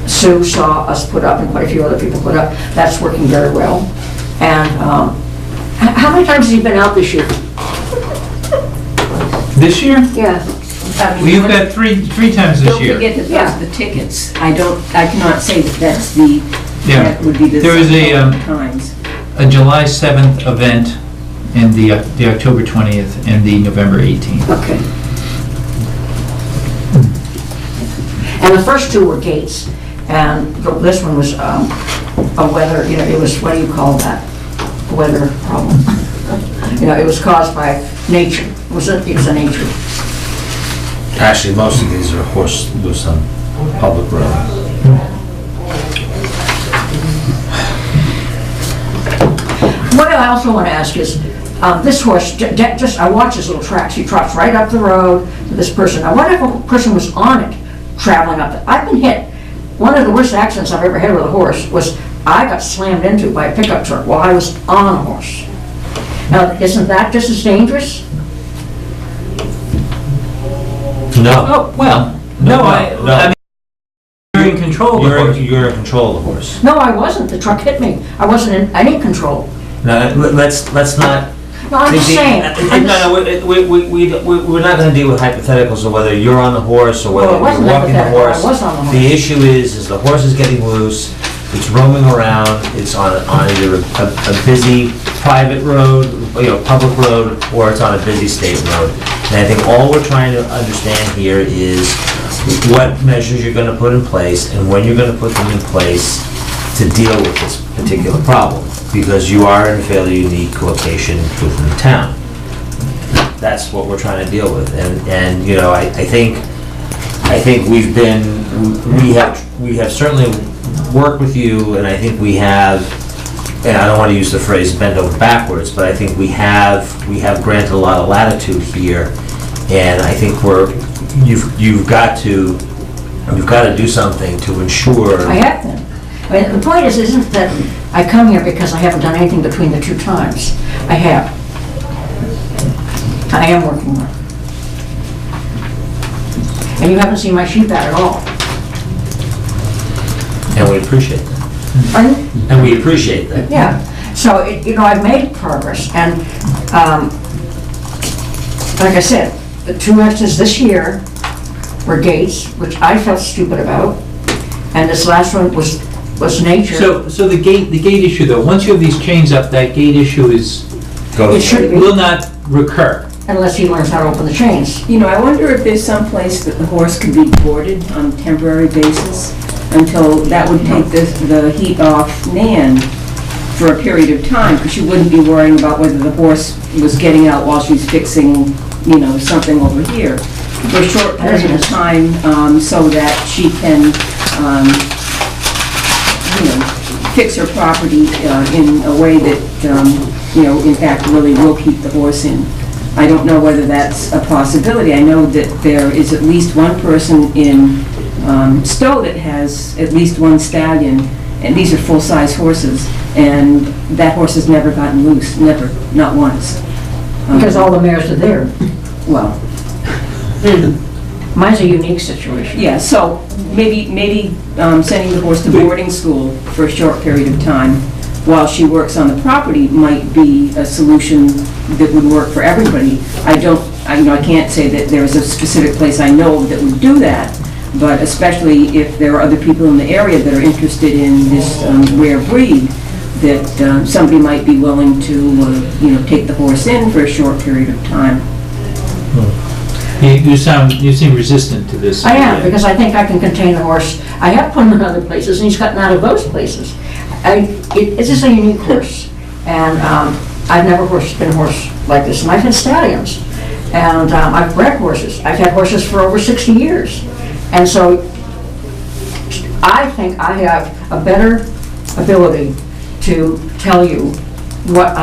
Sue saw us put up and quite a few other people put up, that's working very well. And how many times has he been out this year? This year? Yeah. Well, you've got three times this Don't year. forget that Yeah. those are the tickets. I cannot say that that's the, Yeah. that would be the There is a, times. a July 7th event and the October 20th and the November 18th. Okay. And the first two were gates, and this one was a weather, it was, what do you call that? A weather problem. It was caused by nature. It was a nature. actually, most of these are horse loose on public roads. What I also want to ask is, this horse, I watch his little tracks. He trots right up the road to this person. I wonder if a person was on it, traveling up it. I've been hit. One of the worst accidents I've ever had with a horse was I got slammed into by a pickup truck while I was on a horse. Now, isn't that just as dangerous? No. Oh, well, no, I mean, you're in control of the horse. You're in control of the horse. No, I wasn't. The truck hit me. I wasn't in any control. Now, let's not. No, I'm just saying. No, we're not gonna deal with hypotheticals of whether you're on the horse or whether Well, it you're wasn't walking the hypothetical. horse. I was on the horse. The issue is the horse is getting loose, it's roaming around, it's on either a busy private road, public road, or it's on a busy state road. And I think all we're trying to understand here is what measures you're gonna put in place and when you're gonna put them in place to deal with this particular problem, because you are in a fairly unique location within the town. That's what we're trying to deal with, and I think we have certainly worked with you, and I think we have, and I don't want to use the phrase bend over backwards, but I think we have granted a lot of latitude here, and I think you've got to do something to ensure. I have been. I mean, the point isn't that I come here because I haven't done anything between the two times. I have. I am working on it. And you haven't seen my sheep out at all. And we appreciate that. Pardon? And we appreciate that. Yeah. So, I've made progress, and like I said, the two accidents this year were gates, which I felt stupid about, and this last one was nature. So the gate issue though, once you have these chains up, that gate issue It should be, will not recur. unless he learns how to open the chains. You know, I wonder if there's some place that the horse could be boarded on a temporary basis until that would take the heat off Nan for a period of time, because she wouldn't be worrying about whether the horse was getting out while she's fixing, you know, something over here. For a short period of time, so that she can, you know, fix her property in a way that, you know, in fact, really will keep the horse in. I don't know whether that's a possibility. I know that there is at least one person in Stowe that has at least one stallion, and these are full-size horses, and that horse has never gotten loose, never, not once. Because all the mares are there. Well, Mine's a unique situation. yeah, so maybe sending the horse to boarding school for a short period of time while she works on the property might be a solution that would work for everybody. I can't say that there's a specific place I know that would do that, but especially if there are other people in the area that are interested in this rare breed, that somebody might be willing to, you know, take the horse in for a short period of time. You seem resistant to this. I am, because I think I can contain the horse. I have put him in other places, and he's gotten out of those places. It's just a unique horse, and I've never been a horse like this, and I've had stallions, and I've bred horses. I've had horses for over 60 years, and so I think I have a better ability to tell you what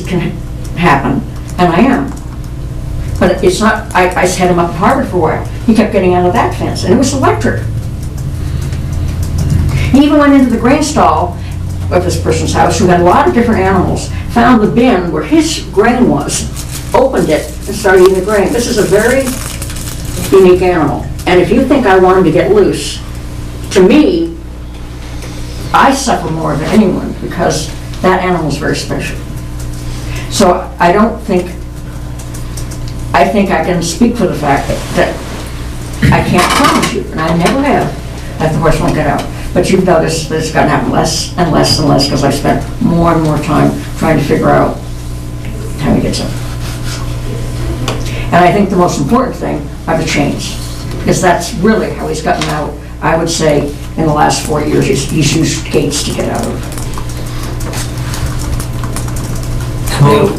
can happen, and I am. But it's not, I had him up at Harvard for a while. He kept getting out of that fence, and it was electric. He even went into the grain stall of this person's house, who had a lot of different animals, found the bin where his grain was, opened it, and started eating the grain. This is a very unique animal. And if you think I want him to get loose, to me, I suffer more than anyone, because that animal is very special. So I think I can speak for the fact that I can't promise you, and I never have, that the horse won't get out. But you've noticed that it's gotten to happen less and less and less, because I spent more and more time trying to figure out how he gets up. And I think the most important thing are the chains, because that's really how he's gotten out. I would say in the last 4 years, he's used gates to get out of.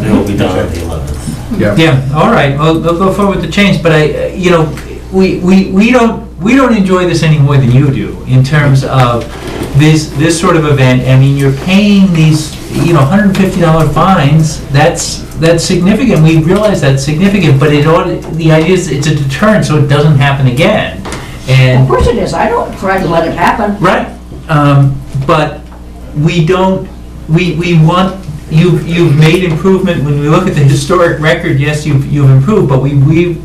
It'll be done on the 11th. Yeah, all right, well, they'll go forward with the chains, but we don't enjoy this any more than you do, in terms of this sort of event. I mean, you're paying these, $150 fines, that's significant, we realize that's significant, but the idea is it's a deterrent so it doesn't happen again. And of course it is, I don't try to let it happen. right, but we want, you've made improvement. When we look at the historic record, yes, you've improved, but we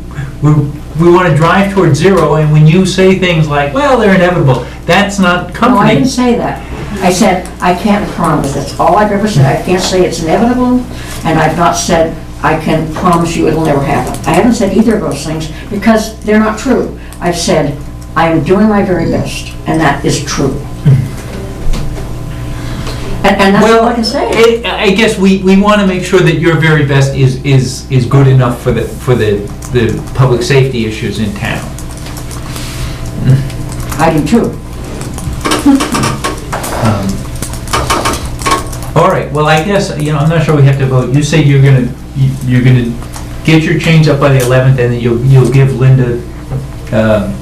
want to drive towards zero, and when you say things like, well, they're inevitable, that's not comforting. No, I didn't say that. I said, I can't promise. That's all I've ever said. I can't say it's inevitable, and I've not said, I can promise you it'll never happen. I haven't said either of those things, because they're not true. I've said, I am doing my very best, and that is true. And that's all I can say. I guess we want to make sure that your very best is good enough for the public safety issues in town. I do too. All right, well, I guess, I'm not sure we have to vote. You say you're gonna get your change up by the 11th, and then you'll give Linda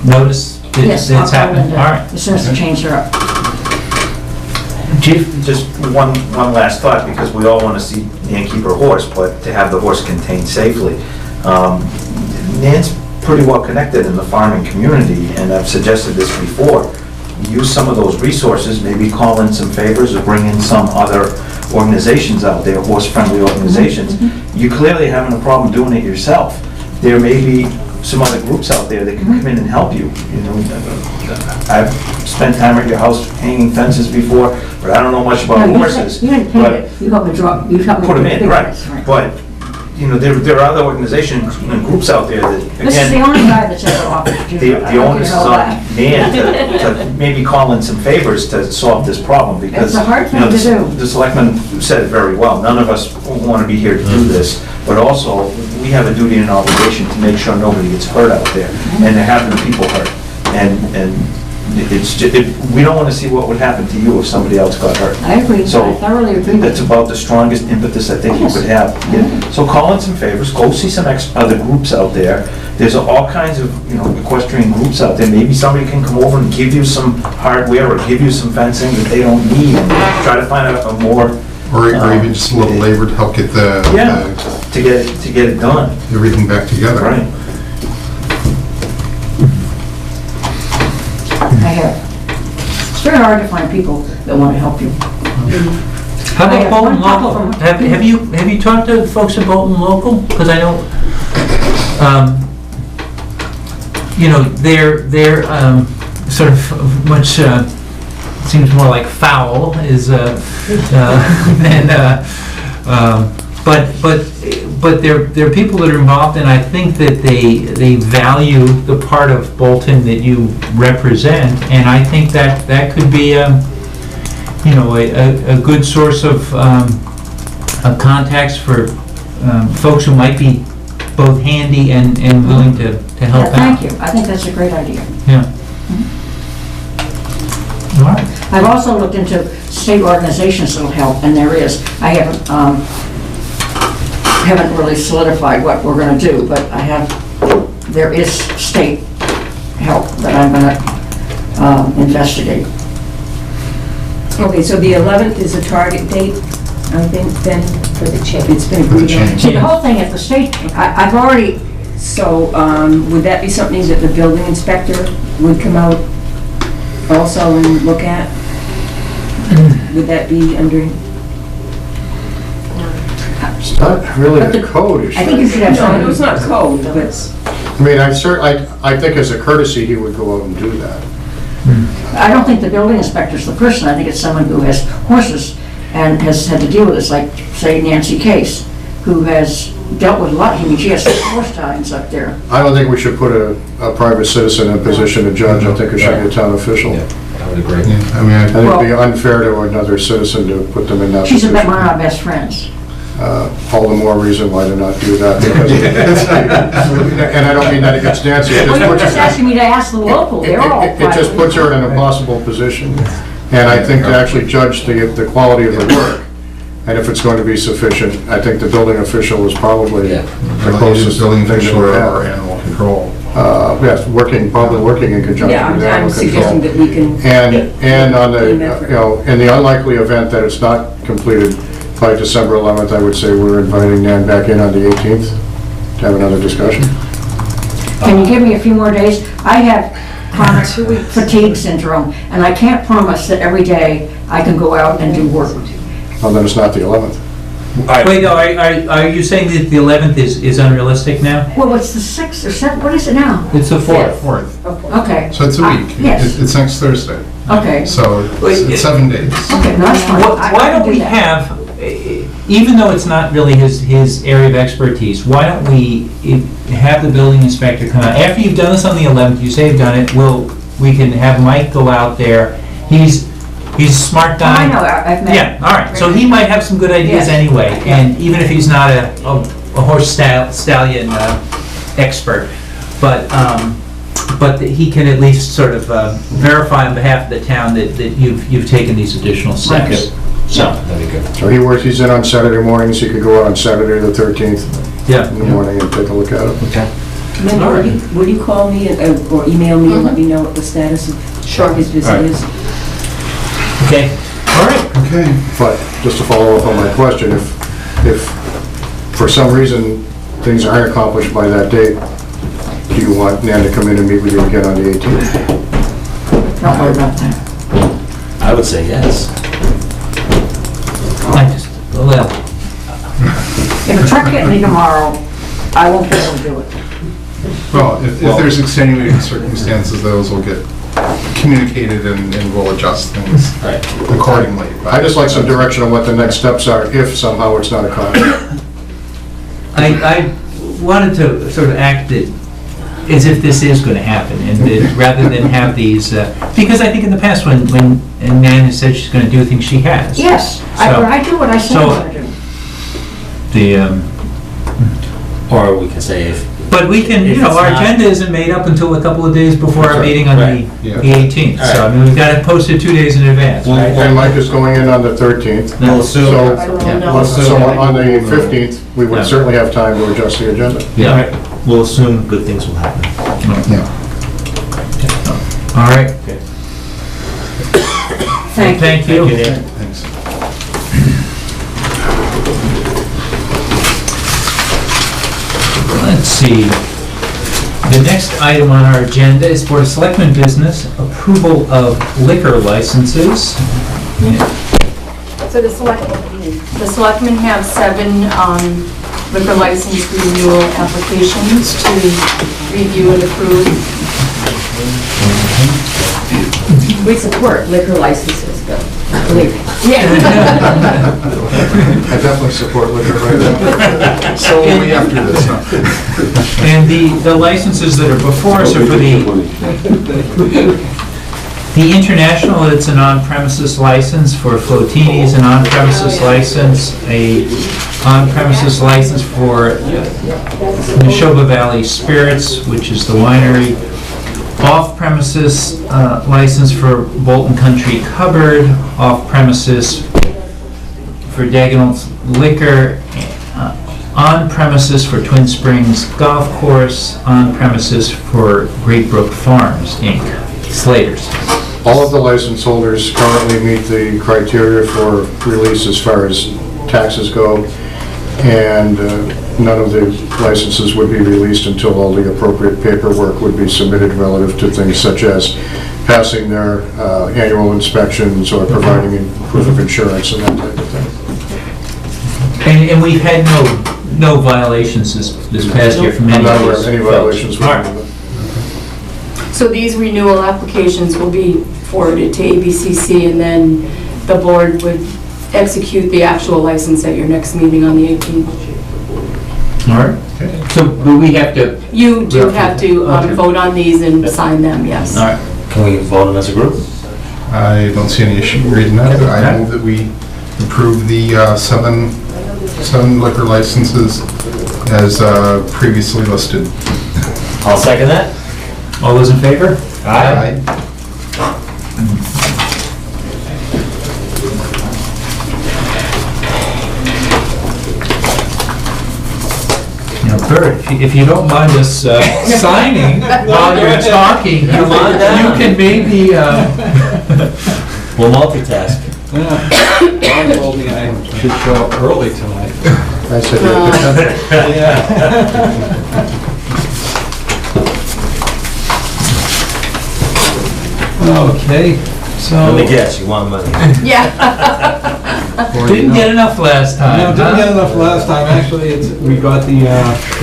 notice that Yes, it's happening? Linda, All right. as soon as the chains are up. Chief? Just one last thought, because we all want to see Nan keep her horse, but to have the horse contained safely. Nan's pretty well connected in the farming community, and I've suggested this before. Use some of those resources, maybe call in some favors or bring in some other organizations out there, horse-friendly organizations. Mm-hmm. You're clearly having a problem doing it yourself. There may be some other groups out there that can come in and help you. I've spent time at your house hanging fences before, but I don't know much about horses. You didn't paint it, you helped me draw, you helped me Put them in, right. pictures, But you know, there are other organizations and groups out there that, This is the again, only guy that's ever offered to do the that. onus is on man to maybe call in some favors to solve this problem, because, It's a hard you know, thing to do. the selectmen said it very well. None of us want to be here to do this, but also, we have a duty and an obligation to make sure nobody gets hurt out there, and to have the people hurt. And it's, we don't want to see what would happen to you if somebody else got hurt. I agree, So, I thoroughly agree with That's you. about the strongest impetus I think you could have. So call in some favors, go see some other groups out there. There's all kinds of, you know, equestrian groups out there. Maybe somebody can come over and give you some hardware or give you some fencing that they don't need, and try to find a more... Or even just a little labor to help get Yeah, to get it done. everything back together. Right. I have. It's very hard to find people that want to help you. How I about have Bolton one couple Local? from- Have you talked to folks at Bolton Local? Because I know, you know, they're sort of much, seems more like foul is, than, but they're people that are involved, and I think that they value the part of Bolton that you represent, and I think that could be, you know, a good source of contacts for folks who might be both handy and willing to help out. Thank you, I think that's a great idea. Yeah. All right. I've also looked into state organizations that'll help, and there is. I haven't really solidified what we're gonna do, but there is state help that I'm gonna investigate. Okay, so the 11th is a target date, I think, then, for the change. It's been agreed on. See, the whole thing at the state, I've already, So, would that be something that the building inspector would come out also and look at? Would that be under? It's not really But a the- code issue. I think you should have No, somebody. it's not code, but I mean, I think as a courtesy, he would go out and do that. I don't think the building inspector's the person. I think it's someone who has horses and has had to deal with this, like, say, Nancy Case, who has dealt with a lot. I mean, she has horse times up there. I don't think we should put a private citizen in a position to judge. I think it should be a town official. Yeah, I would agree. Yeah, I mean, I think it'd be unfair to another citizen to put them in that She's position. one of our best friends. All the more reason why to not do that. Because- And I don't mean that against Nancy. It Well, just you're puts just her- asking me to ask the local. They're all It just privately puts her in an funded. impossible position. And I think to actually judge the quality of the work, and if it's going to be sufficient, I think the building official is probably Yeah. the closest building thing that official we or have. animal control. Yes, probably working in conjunction yeah, with I'm animal suggesting control. that we can. And on the, Team effort. you know, in the unlikely event that it's not completed by December 11th, I would say we're inviting Nan back in on the 18th to have another discussion. Can you give me a few more days? I have chronic fatigue syndrome, and I can't promise that every day I can go out and do work. Well, then it's not the 11th. Wait, no, are you saying that the 11th is unrealistic now? Well, it's the 6th or 7th, what is it now? It's the 4th. Okay. So it's a week. Yes. It's next Thursday. Okay. So it's 7 days. Okay, no, that's fine. Why don't we that. have, even though it's not really his area of expertise, why don't we have the building inspector come out? After you've done this on the 11th, you say you've done it, we can have Mike go out there. He's a smart guy. I know, I've met. Yeah, all right, so he might have some good ideas Yes. anyway, and even if he's not a horse stallion expert, but he can at least sort of verify on behalf of the town that you've taken these additional steps. So, That'd be good. So he's in on Saturday mornings, he could go out on Saturday the 13th yeah. in the morning and take a look at it. Okay. Linda, would you call me or email me and let me know what the status of his visit Alright. is? Okay, all right. Okay. But just to follow up on my question, if for some reason things aren't accomplished by that date, do you want Nan to come in and meet with you again on the 18th? Don't worry about that. I would say yes. Well, If a truck hit me tomorrow, I won't be able to do it. Well, if there's extenuating circumstances, those will get communicated and we'll adjust things Right. accordingly. I'd just like some direction on what the next steps are if somehow it's not accomplished. I wanted to sort of act it as if this is going to happen, and rather than have these, because I think in the past when Nan has said she's going to do things, she has. Yes, I do what I say I'm gonna do. The, Or we can say if. but we can, if our it's not- agenda isn't made up until a couple of days before our That's right. meeting on Right. the Yeah. 18th. So, I mean, we've got to post it 2 days in advance, right? And Mike is going in on the 13th. We'll assume. So, I don't Yeah. know. so on the 15th, we Yeah. would certainly have time to adjust the agenda. Yeah. We'll assume good things will happen. Yeah. All right. Thank you. Thank you. Thanks. Let's see. The next item on our agenda is Board of Selectmen business, approval of liquor licenses. So the selectmen have 7 liquor license renewal applications to review and approve. We support liquor licenses, but, believe me. I definitely support liquor right now. So will we after this, huh? And the licenses that are before us are for the International, it's an on-premises license for Flotinis, an on-premises license, a on-premises license for Neshoba Valley Spirits, which is the winery, off-premises license for Bolton Country Cupboard, off-premises for Dagenham Liquor, on-premises for Twin Springs Golf Course, on-premises for Great Brook Farms, Inc., Slater's. All of the license holders currently meet the criteria for release as far as taxes go, and none of the licenses would be released until all the appropriate paperwork would be submitted relative to things such as passing their annual inspections or providing proof of insurance and that type of thing. And we've had no violations this past year from I'm any not of aware these of any folks. violations. All right. So these renewal applications will be forwarded to ABCC, and then the board would execute the actual license at your next meeting on the 18th. All right. So do we have to, You do have to Okay. vote on these and sign them, yes. all right. Can we vote them as a group? I don't see any issue reading that. I move that we approve the 7 liquor licenses as previously listed. I'll second that. All those in favor? Aye. Now, Bert, if you don't mind us signing while you're talking, you Come on down. can maybe, We'll multitask. Ron told me I should show up early tonight. I said, Okay, so. Let me guess, you want money. Yeah. didn't get enough last time. No, didn't huh? get enough last time. Actually, we got the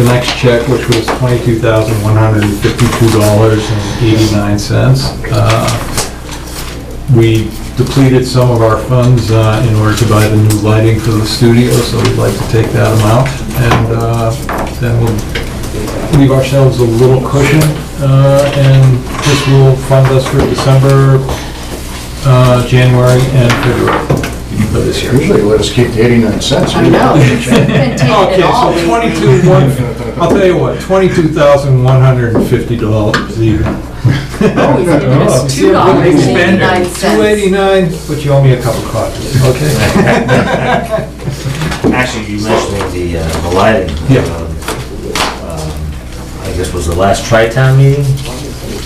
next check, which was $22,152.89. We depleted some of our funds in order to buy the new lighting for the studio, so we'd like to take that amount, and then we'll leave ourselves a little cushion, and this will fund us for December, January, and February for this year. usually let us keep the 89 cents. I know. Been taking it Okay, all. so I'll tell you what, $22,150 even. Oh, he's giving us $2.89. $2.89, but you owe me a couple copies, okay? Actually, you mentioned the lighting. Yeah. I guess was the last Tri-Town meeting.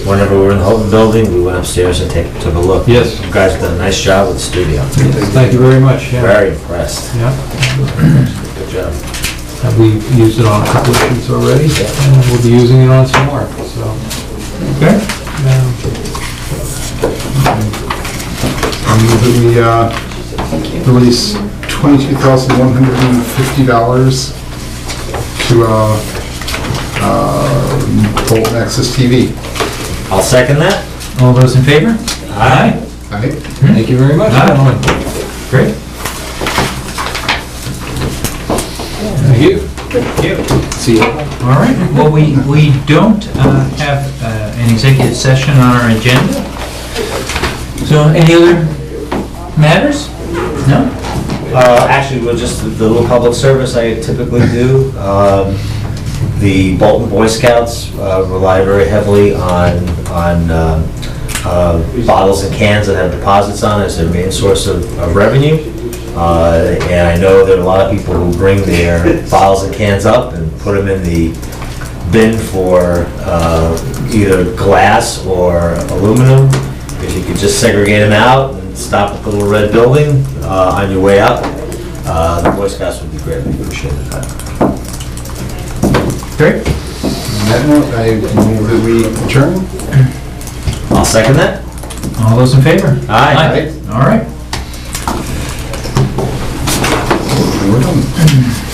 Whenever we were in the Houghton building, we went upstairs and took a look. Yes. You guys done a nice job with the studio. Thank you very much, yeah. Very impressed. Yeah, Good job. and we used it on a couple of shoots already, and we'll be using it on some more, so. Okay. I move that we release $22,150 to Bolton Access TV. I'll second that. All those in favor? Aye. Aye. Thank you very much, Aye. gentlemen. Great. Thank you. Thank you. See you. All right, well, we don't have an executive session on our agenda. So any other matters? No? Actually, well, just the little public service I typically do. The Bolton Boy Scouts rely very heavily on bottles and cans that have deposits on as their main source of revenue. And I know there are a lot of people who bring their bottles and cans up and put them in the bin for either glass or aluminum. If you could just segregate them out and stop at the little red building on your way out, the Boy Scouts would be greatly appreciated. Great. On that note, I move that we adjourn. I'll second that. All those in favor? Aye. All right. We're done.